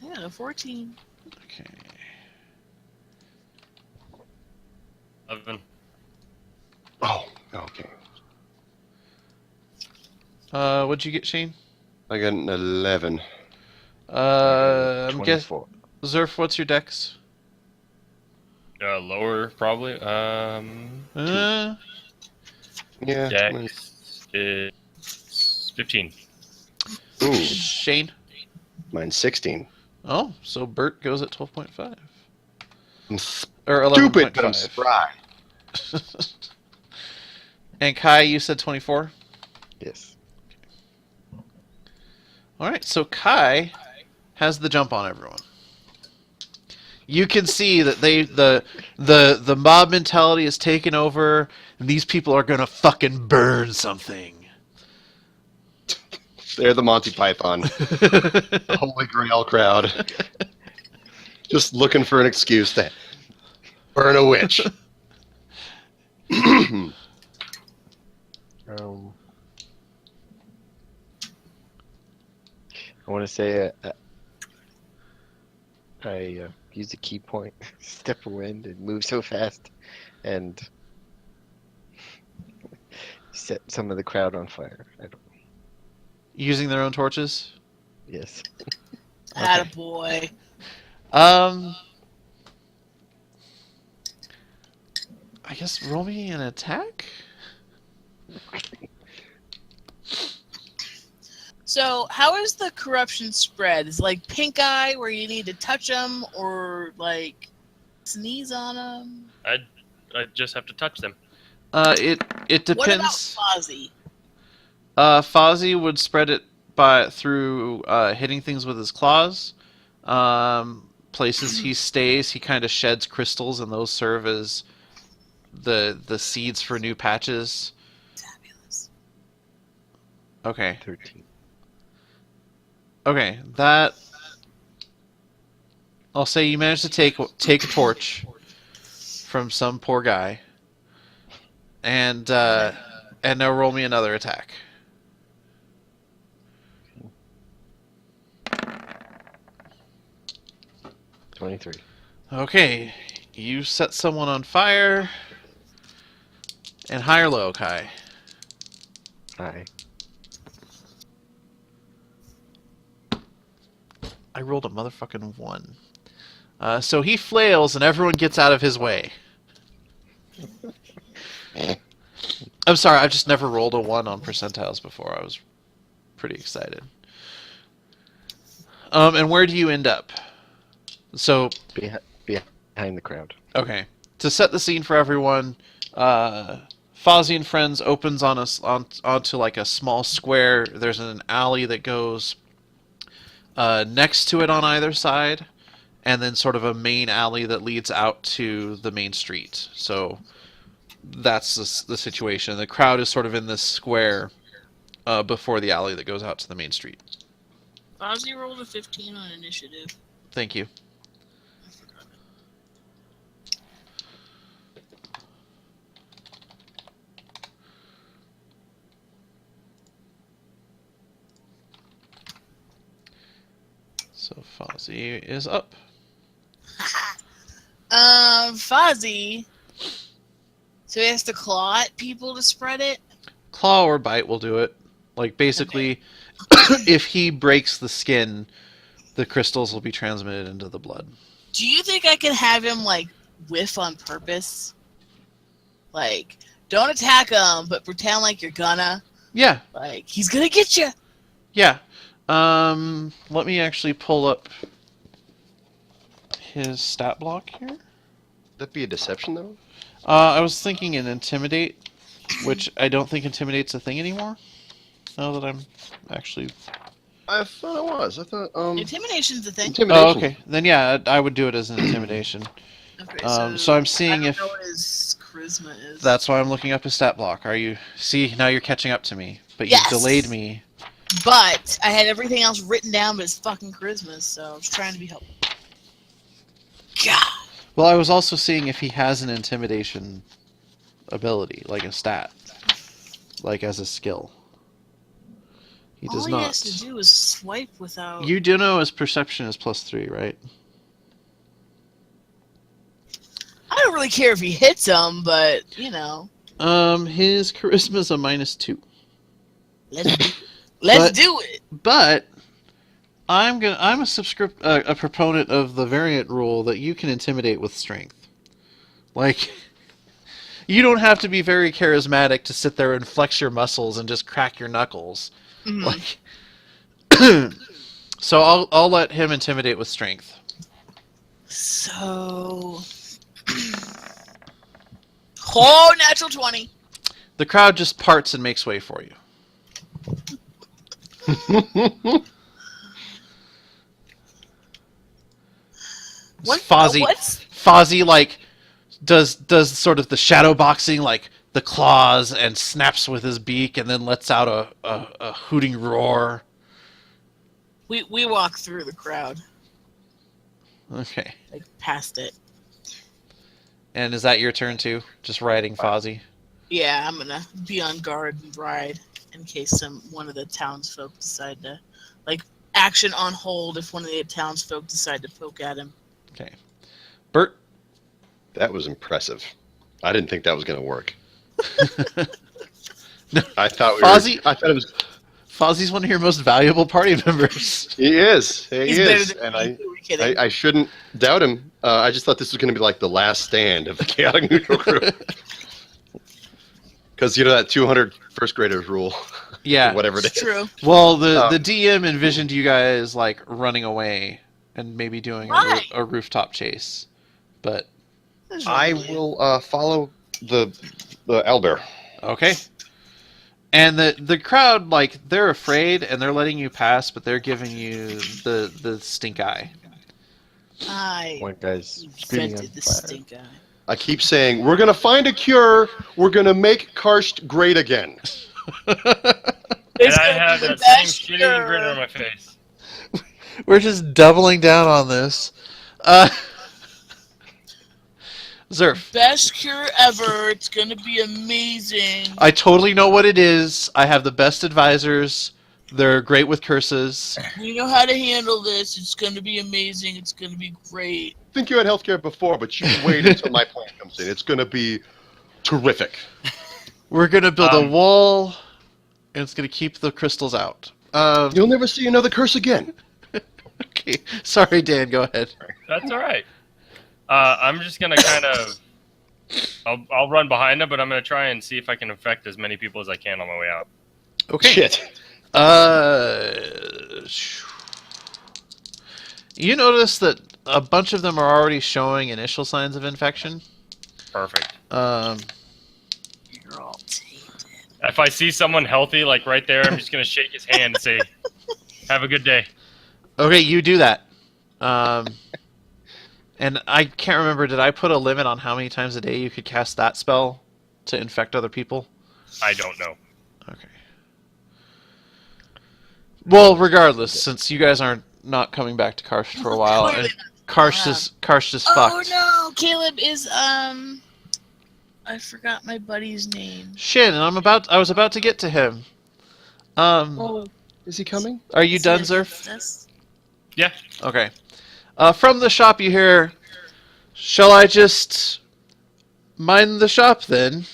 Yeah, 14. Okay. 11. Oh, okay. What'd you get, Shane? I got an 11. I'm guessing. 24. Zerf, what's your Dex? Lower, probably. Uh, Yeah. Dex is 15. Ooh, Shane. mine's 16. Oh, so Bert goes at 12.5 I'm or 11.5. stupid, but I'm spry. And Kai, you said 24. Yes. All right, so Kai has the jump on everyone. You can see that the mob mentality is taken over, and these people are gonna fucking burn something. They're the Monty Python, the Holy Grail crowd, just looking for an excuse to burn a witch. I want to say I use a key point, step of wind, and move so fast, and set some of the crowd on fire. I don't. Using their own torches. Yes. Attaboy. I guess roll me an attack. So, how is the corruption spread? Is it like pink eye where you need to touch them or like sneeze on them? I just have to touch them. It What about depends. Fozzie? Fozzie would spread it through hitting things with his claws. Places he stays, he kind of sheds crystals, and those serve as the seeds for new patches. Fabulous. Okay. 13. Okay, that I'll say you managed to take a torch from some poor guy, and now roll me another attack. 23. Okay, you set someone on fire, and high or low, Kai? Aye. I rolled a motherfucking 1. So he flails, and everyone gets out of his way. I'm sorry, I've just never rolled a 1 on percentiles before. I was pretty excited. And where do you end up? So, Behind the crowd. okay. To set the scene for everyone, Fozzie and Friends opens onto like a small square. There's an alley that goes next to it on either side, and then sort of a main alley that leads out to the main street. So that's the situation. The crowd is sort of in this square before the alley that goes out to the main street. Fozzie rolled a 15 on initiative. Thank you. I forgot it. So Fozzie is up. Fozzie. So he has to claw at people to spread it? Claw or bite will do it. Like, basically, if he breaks the skin, the crystals will be transmitted into the blood. Do you think I can have him, like, whiff on purpose? Like, don't attack him, but pretend like you're gonna. Yeah, Like, he's gonna get you. yeah. Let me actually pull up his stat block here. Would that be a deception, though? I was thinking an intimidate, which I don't think intimidate's a thing anymore. Now that I'm actually... I thought it was. I thought, Intimidation's a thing. intimidation. Oh, okay. Then yeah, I would do it as an intimidation. Okay, So I'm I seeing don't if... know what his charisma is. That's why I'm looking up his stat block. Are you... See, now you're catching up to me. But Yes. you delayed me. But I had everything else written down but his fucking charisma, so I was trying to be helpful. God. Well, I was also seeing if he has an intimidation ability, like a stat. Like as a skill. He does All not. he has to do is swipe without... You do know his perception is +3, right? I don't really care if he hits him, but, you know. His charisma's a -2. Let's do it. But I'm a proponent of the variant rule that you can intimidate with strength. Like, you don't have to be very charismatic to sit there and flex your muscles and just crack your knuckles. Mhm. Like, so I'll let him intimidate with strength. So... oh, natural 20. The crowd just parts and makes way for you. Fozzie like does sort of the shadow boxing, like the claws, and snaps with his beak, and then lets out a hooting roar. We walk through the crowd, Okay. like past it. And is that your turn too? Just riding Fozzie? Yeah, I'm gonna be on guard and ride in case one of the townsfolk decide to, like, action on hold if one of the townsfolk decide to poke at him. Okay. Bert? That was impressive. I didn't think that was going to work. No. I thought Fozzie? I thought it was. Fozzie's one of your most valuable party members. He is. He He's is. better And than me. We're kidding. I shouldn't doubt him. I just thought this was going to be like the last stand of the chaotic neutral crew. Because you know that 200 first graders rule. Yeah. Whatever it It's is. true. Well, the DM envisioned you guys like running away and maybe doing Right. a rooftop chase, but That's I right. will follow the owlbear. okay. And the crowd, like, they're afraid and they're letting you pass, but they're giving you the stink eye. I One guy's screaming on invented the fire. stink eye. I keep saying, we're going to find a cure. We're going to make Karst great again. And It's I gonna have be the that same best shitty cure. grin on my face. We're just doubling down on this. Zerf, Best cure ever. It's gonna be amazing. I totally know what it is. I have the best advisors. They're great with curses. We know how to handle this. It's gonna be amazing. It's gonna be great. I think you had healthcare before, but you wait until my plan comes in. It's going to be terrific. We're gonna build a wall, and it's gonna keep the crystals out. You'll never see another curse again. Okay, sorry, Dan. Go ahead. That's all right. I'm just gonna kind of. I'll run behind him, but I'm gonna try and see if I can affect as many people as I can on my way out. Okay. Shit. You notice that a bunch of them are already showing initial signs of infection. Perfect. You're all tainted. If I see someone healthy, like right there, I'm just gonna shake his hand and say, "Have a good day." Okay, you do that. And I can't remember, did I put a limit on how many times a day you could cast that spell to infect other people? I don't know. Okay. Well, regardless, since you guys aren't not coming back to Karsh for a while, and Karsh is Oh fucked. no, Caleb is I forgot my buddy's name. Shin, and I was about to get to him. Oh, Is he coming? Are you done, Zerf? Yes. Yeah. Okay. From the shop you hear, shall I just mind the shop then?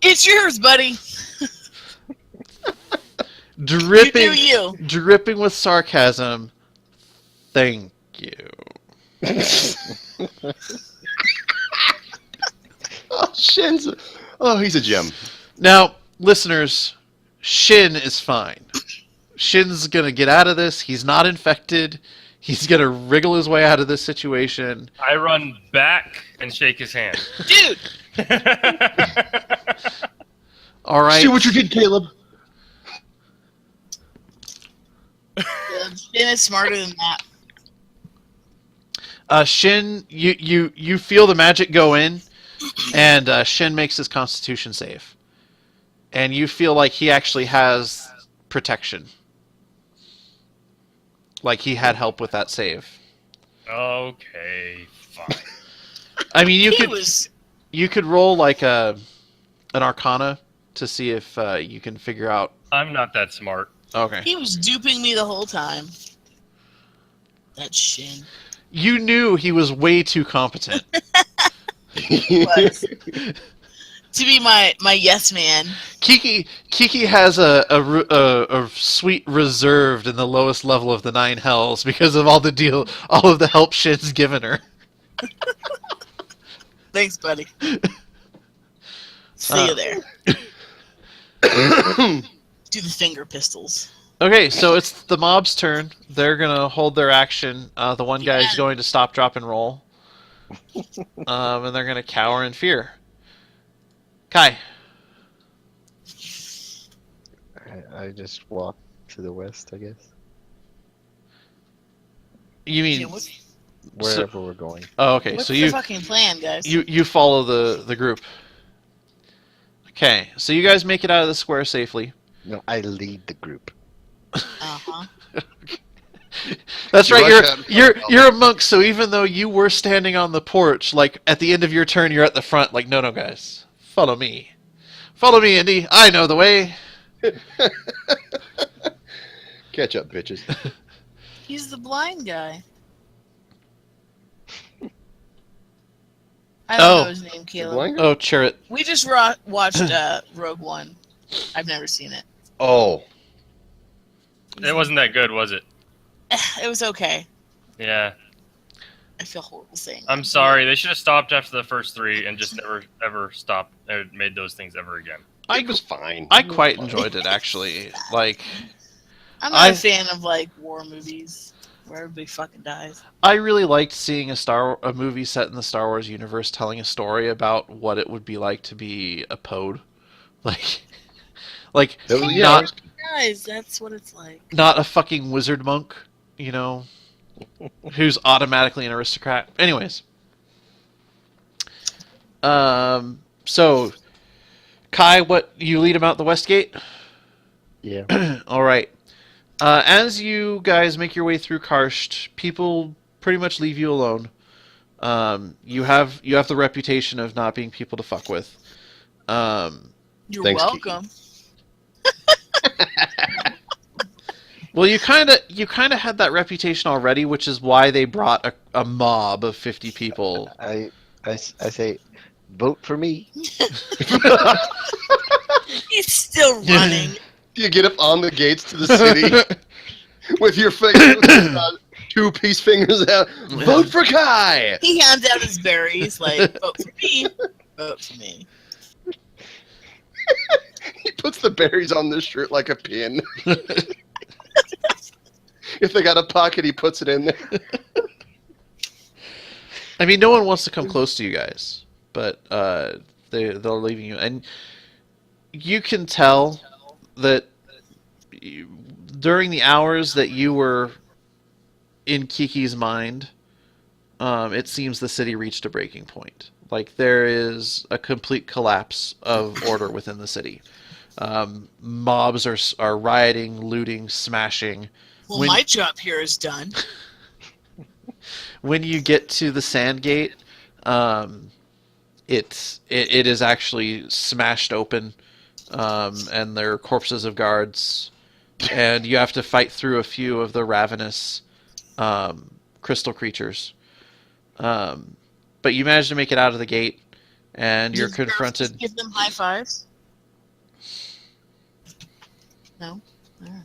It's yours, buddy. Dripping, You do you. dripping with sarcasm. Thank you. Oh, he's a gem. Now, listeners, Shin is fine. Shin's gonna get out of this. He's not infected. He's gonna wriggle his way out of this situation. I run back and shake his hand. Dude, All right. See what you did, Caleb. Shin is smarter than that. Shin, you feel the magic go in, and Shin makes his Constitution save, and you feel like he actually has protection. Like he had help with that save. Okay, fine. I mean, He was you could roll like an Arcana to see if you can figure out. I'm not that smart. Okay. he was duping me the whole time. That Shin. You knew he was way too competent. Was. To be my yes man. Kiki has a sweet reserved in the lowest level of the 9 hells because of all of the help Shin's given her. Thanks, buddy. See you there. Do the finger pistols. Okay, so it's the mob's turn. They're gonna hold their action. The one guy is going to stop, drop, and roll, and they're gonna cower in fear. Kai, I just walk to the west, I guess. you mean? Yeah, what's Wherever we're going. Oh, okay. what's So the you fucking plan, guys? you follow the group. Okay, so you guys make it out of the square safely. No, I lead the group. Uh-huh. That's You right. rush out. You're a monk, so even though you were standing on the porch, like at the end of your turn, you're at the front. Like, no, guys, follow me, Indy. I know the way. Catch up, bitches. He's the blind guy. I don't Oh. know his name, The Caleb. blind guy? Oh, Chirrut. We just watched Rogue One. I've never seen it. Oh, It wasn't that good, was it? It was okay. Yeah. I feel horrible saying I'm that. sorry. They should have stopped after the first 3 and just never ever stopped or made those things ever again. it was fine. I quite enjoyed it actually. Like, I'm not I- a fan of like war movies where everybody fucking dies. I really liked seeing a movie set in the Star Wars universe telling a story about what it would be like to be a pod, like That was- yeah, not it was- Guys, that's what it's like. not a fucking wizard monk, you know, who's automatically an aristocrat. Anyways, so Kai, what you lead him out the west gate? Yeah. All right. As you guys make your way through Karst, people pretty much leave you alone. You have the reputation of not being people to fuck with. You're Thanks, Kiki. welcome. Well, you kind of had that reputation already, which is why they brought a mob of 50 people. I say, vote for me. He's still running. You get up on the gates to the city with your fingers, 2 peace fingers out. Vote for Kai. He hands out his berries like, vote for me. Vote for me. He puts the berries on this shirt like a pin. If they got a pocket, he puts it in there. I mean, no one wants to come close to you guys, but they're leaving you, and you can tell that during the hours that you were in Kiki's mind, it seems the city reached a breaking point. Like, there is a complete collapse of order within the city. Mobs are rioting, looting, smashing. Well, When- my job here is done. When you get to the Sandgate, it is actually smashed open, and there are corpses of guards, and you have to fight through a few of the ravenous crystal creatures. But you manage to make it out of the gate, and you're Does Garth confronted. just give them high fives? No? Alright.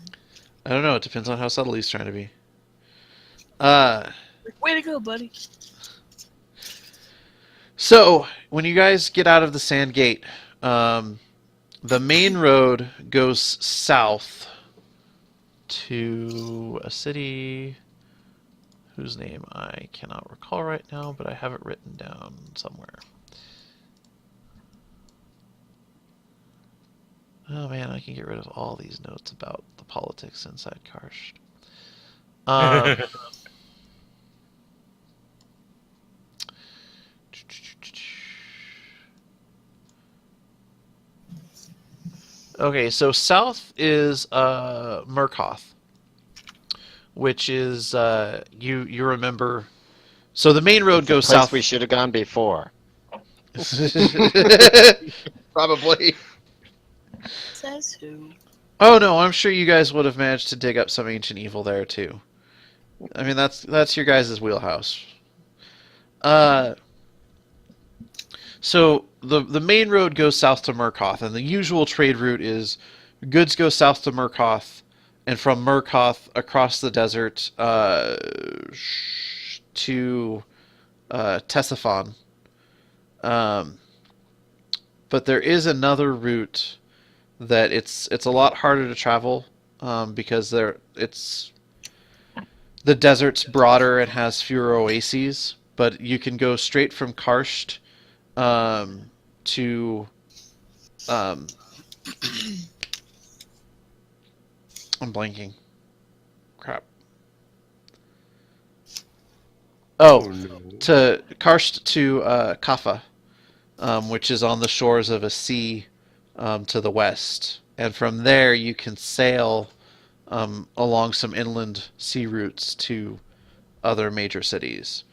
I don't know. It depends on how subtle he's trying to be. Way to go, buddy. So when you guys get out of the Sand Gate, the main road goes south to a city whose name I cannot recall right now, but I have it written down somewhere. Oh man, I can get rid of all these notes about the politics inside Karst. Okay, so south is Murkoth, which is you remember. So the main road goes Place south. we should have gone before. Probably. Says who? Oh no, I'm sure you guys would have managed to dig up some ancient evil there too. I mean, that's your guys' wheelhouse. So the main road goes south to Murkoth, and the usual trade route is goods go south to Murkoth, and from Murkoth across the desert to Tessaphon. But there is another route that it's a lot harder to travel because the desert's broader and has fewer oases, but you can go straight from Karst to I'm blanking. Crap. Oh, no. to Karst to Kaffa, which is on the shores of a sea to the west, and from there you can sail along some inland sea routes to other major cities.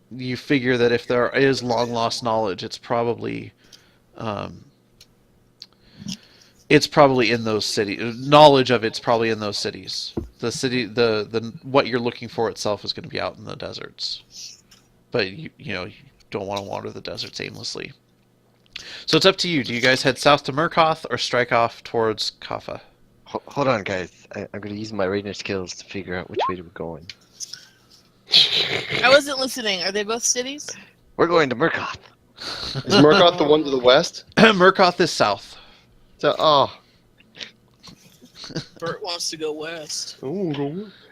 You figure that if there is long lost knowledge, it's probably in those cities. Knowledge of it's probably in those cities. The city, the what you're looking for itself is going to be out in the deserts. But you don't want to wander the deserts aimlessly. So it's up to you. Do you guys head south to Murkoth or strike off towards Kaffa? Hold on, guys. I'm going to use my ranger skills to figure out which way we're going. I wasn't listening. Are they both cities? We're going to Murkoth. Is Murkoth the one to the west? Murkoth is south. Oh. Bert wants to go west.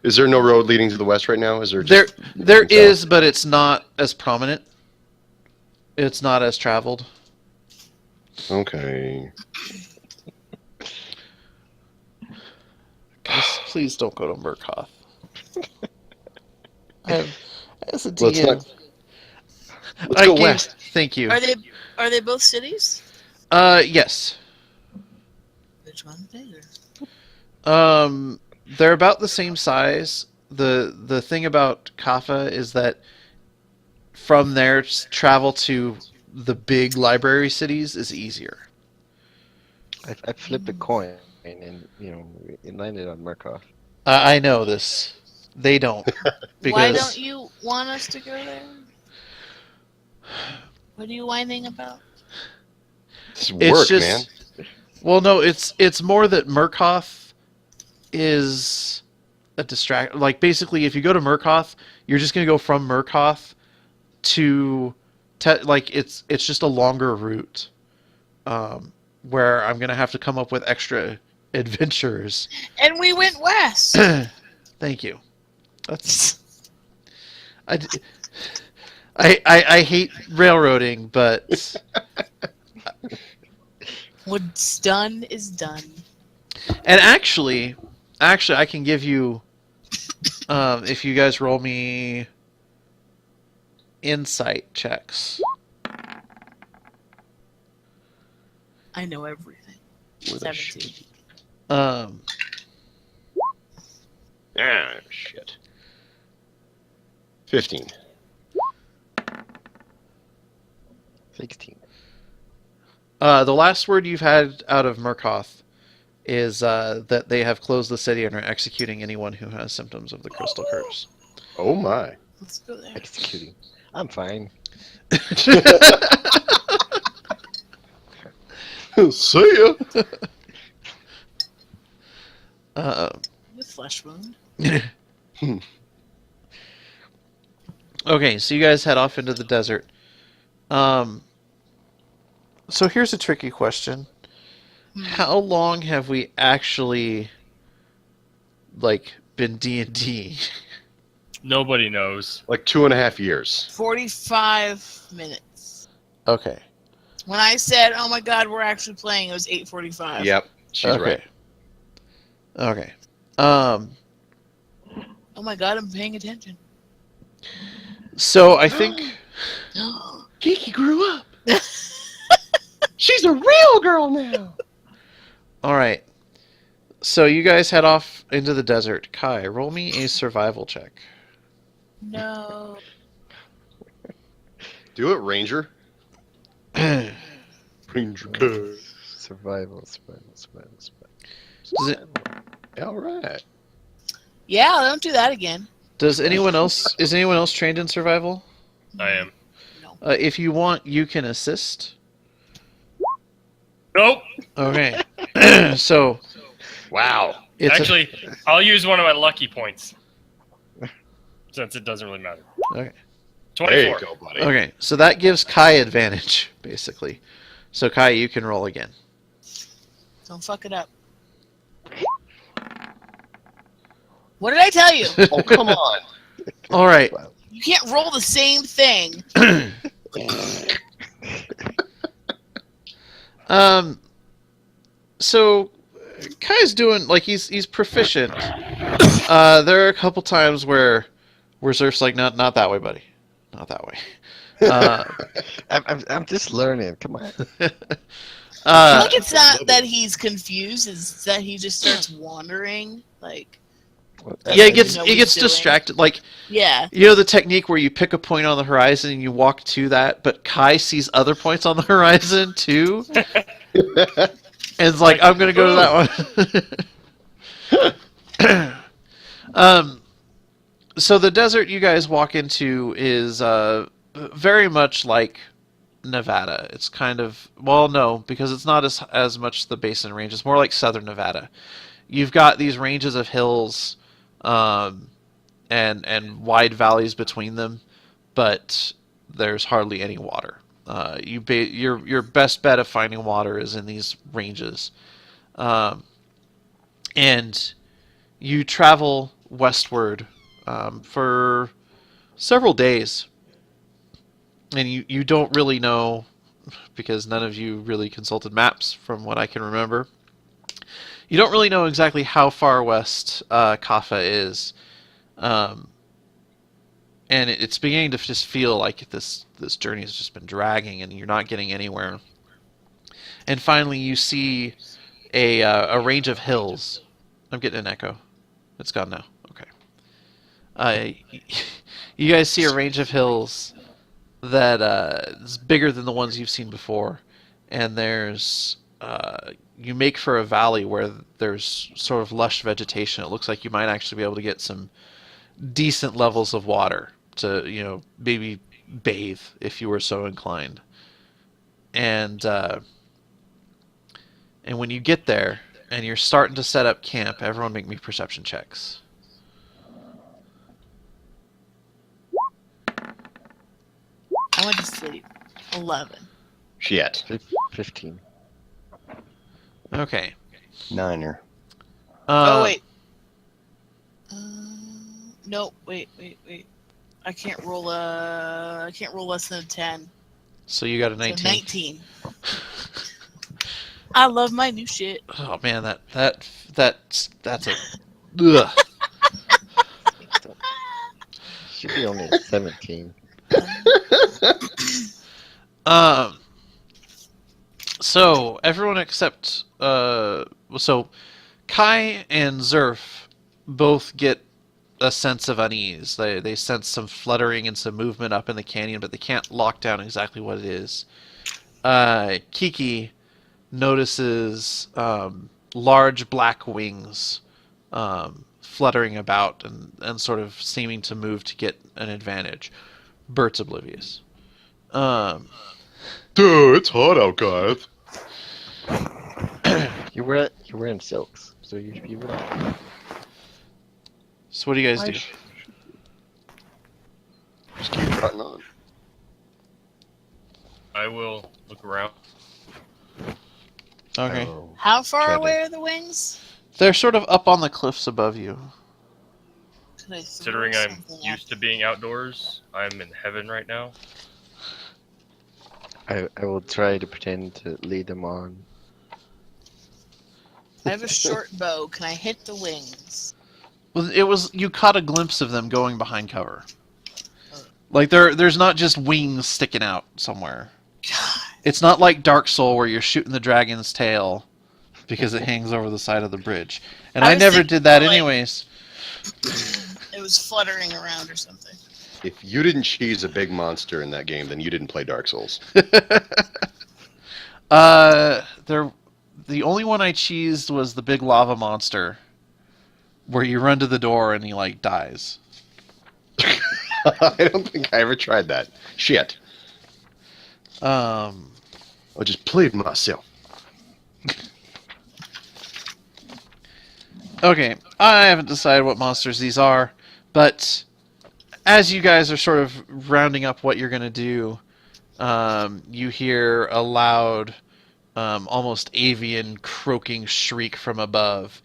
Is there no road leading to the west right now? Is there? Just There south? is, but it's not as prominent. It's not as traveled. Okay. Please don't go to Murkoth. As a Let's DM, not- Let's go west. Thank you. Are they both cities? Yes. Which one's bigger? They're about the same size. The thing about Kaffa is that from there, travel to the big library cities is easier. I flipped a coin and it landed on Murkoth. I know this. They don't. Because Why don't you want us to go there? What are you whining about? It's it's work, just, man. Well, no, it's more that Murkoth is a distract. Like, basically, if you go to Murkoth, you're just gonna go from Murkoth to it's just a longer route, where I'm gonna have to come up with extra adventures. And we went west. Thank you. That's I hate railroading, but What's done is done. and actually I can give you If you guys roll me insight checks. I know everything. With a 17. Shit. 15. 16. The last word you've had out of Murkoff is that they have closed the city and are executing anyone who has symptoms of the crystal curse. Oh my. Let's go there. Executing. I'm fine. See ya. With flesh wound. Okay, so you guys head off into the desert. So here's a tricky question. How long have we actually, been D&D? Nobody knows. Like 2.5 years. 45 minutes. Okay. When I said, "Oh my God, we're actually playing," it was 8:45. Yep. She's Okay. right. Okay. Oh my God, I'm paying attention. So I think... Kiki grew up. She's a real girl now. All right. So you guys head off into the desert. Kai, roll me a survival check. No. Do it, Ranger. Ranger Kai. Survival. Does it- All right. Yeah, don't do that again. Is anyone else trained in survival? I am. No. If you want, you can assist. Nope. Okay. So Wow. it's Actually, I'll use one of my lucky points. Since it doesn't really matter. Okay. 24. There you go, buddy. Okay, so that gives Kai advantage, basically. So Kai, you can roll again. Don't fuck it up. What did I tell you? Oh, come on. All right. You can't roll the same thing. So Kai's doing he's proficient. There are a couple times where Zerf's like, not that way, buddy, not that way. I'm just learning. Come on. I think it's not that he's confused; it's that he just starts wandering. Yeah, it doesn't know what gets he's doing. distracted. Yeah, You know the technique where you pick a point on the horizon and you walk to that, but Kai sees other points on the horizon too, and it's like, I'm gonna go to that one. So the desert you guys walk into is very much like Nevada. It's kind of, well, no, because it's not as much the Basin Range. It's more like southern Nevada. You've got these ranges of hills, and wide valleys between them, but there's hardly any water. Your best bet of finding water is in these ranges, and you travel westward for several days, and you don't really know, because none of you really consulted maps from what I can remember. You don't really know exactly how far west Kaffa is, and it's beginning to just feel like this journey has just been dragging, and you're not getting anywhere. And finally, you see a range of hills. I'm getting an echo. It's gone now. Okay. You guys see a range of hills that is bigger than the ones you've seen before, and there's you make for a valley where there's sort of lush vegetation. It looks like you might actually be able to get some decent levels of water to, maybe bathe if you were so inclined. And when you get there and you're starting to set up camp, everyone make me perception checks. I went to sleep. 11. Shit. 15. Okay. Niner. Oh wait. No, wait. I can't roll less than a 10. So you got a 19. So 19. I love my new shit. Oh man, that's a ugh. should be only at 17. So everyone except so Kai and Zerf both get a sense of unease. They sense some fluttering and some movement up in the canyon, but they can't lock down exactly what it is. Kiki notices large black wings fluttering about and sort of seeming to move to get an advantage. Bert's oblivious. Dude, it's hot out, guys. You're wearing silks, so you should be right. So what do you guys do? Just keep trotting on. I will look around. Okay. Oh, How far Dreaded. away are the wings? They're sort of up on the cliffs above you. Could I throw Considering I'm something at used to being outdoors, I'm in heaven right now. I will try to pretend to lead them on. I have a short bow. Can I hit the wings? Well, you caught a glimpse of them going behind cover. Like there's not just wings sticking out somewhere. God. It's not like Dark Soul where you're shooting the dragon's tail because it hangs over the side of the bridge. And I I was never thinking did that more like- anyways. It was fluttering around or something. If you didn't cheese a big monster in that game, then you didn't play Dark Souls. The only one I cheesed was the big lava monster, where you run to the door and he like dies. I don't think I ever tried that. Shit. I just played myself. Okay, I haven't decided what monsters these are, but as you guys are sort of rounding up what you're going to do, you hear a loud, almost avian croaking shriek from above,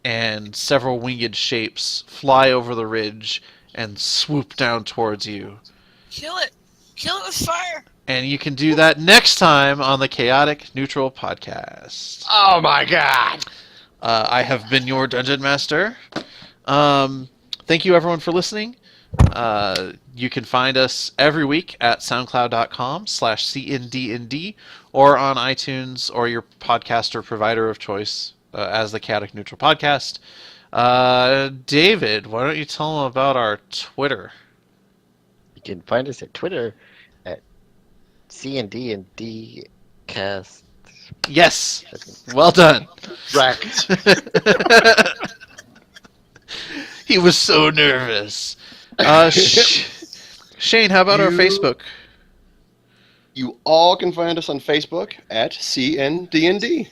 and several winged shapes fly over the ridge and swoop down towards you. Kill it! Kill it with fire! And you can do that next time on the Chaotic Neutral Podcast. Oh my god! I have been your Dungeon Master. Thank you everyone for listening. You can find us every week at soundcloud.com/cndnd or on iTunes or your podcaster provider of choice as the Chaotic Neutral Podcast. David, why don't you tell them about our Twitter? You can find us at Twitter at CND Cast. Yes! Well done! Wrecked. He was so nervous. Shane, how about our You- Facebook? You all can find us on Facebook at CNDND.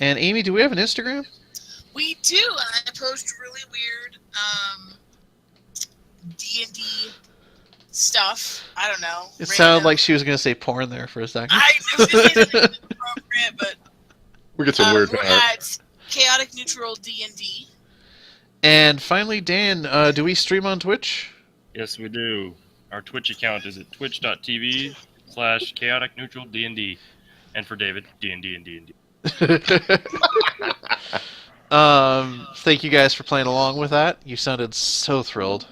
And Amy, do we have an Instagram? We do, and I post really weird D&D stuff. I don't know. It sounded like she was going to say porn there for a second. I was going to say something inappropriate, but We get some weird we're power. at Chaotic Neutral D&D. And finally, Dan, do we stream on Twitch? Yes, we do. Our Twitch account is at twitch.tv/chaoticneutraldnd. And for David, D&D and D&D. Thank you guys for playing along with that. You sounded so thrilled.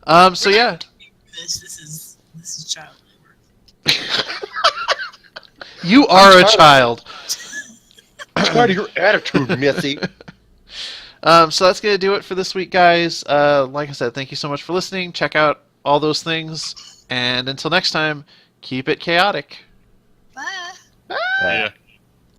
So yeah, This is child labor. you are a child. Tired of your attitude, Missy. So that's going to do it for this week, guys. Like I said, thank you so much for listening. Check out all those things. And until next time, keep it chaotic. Bye. Yeah.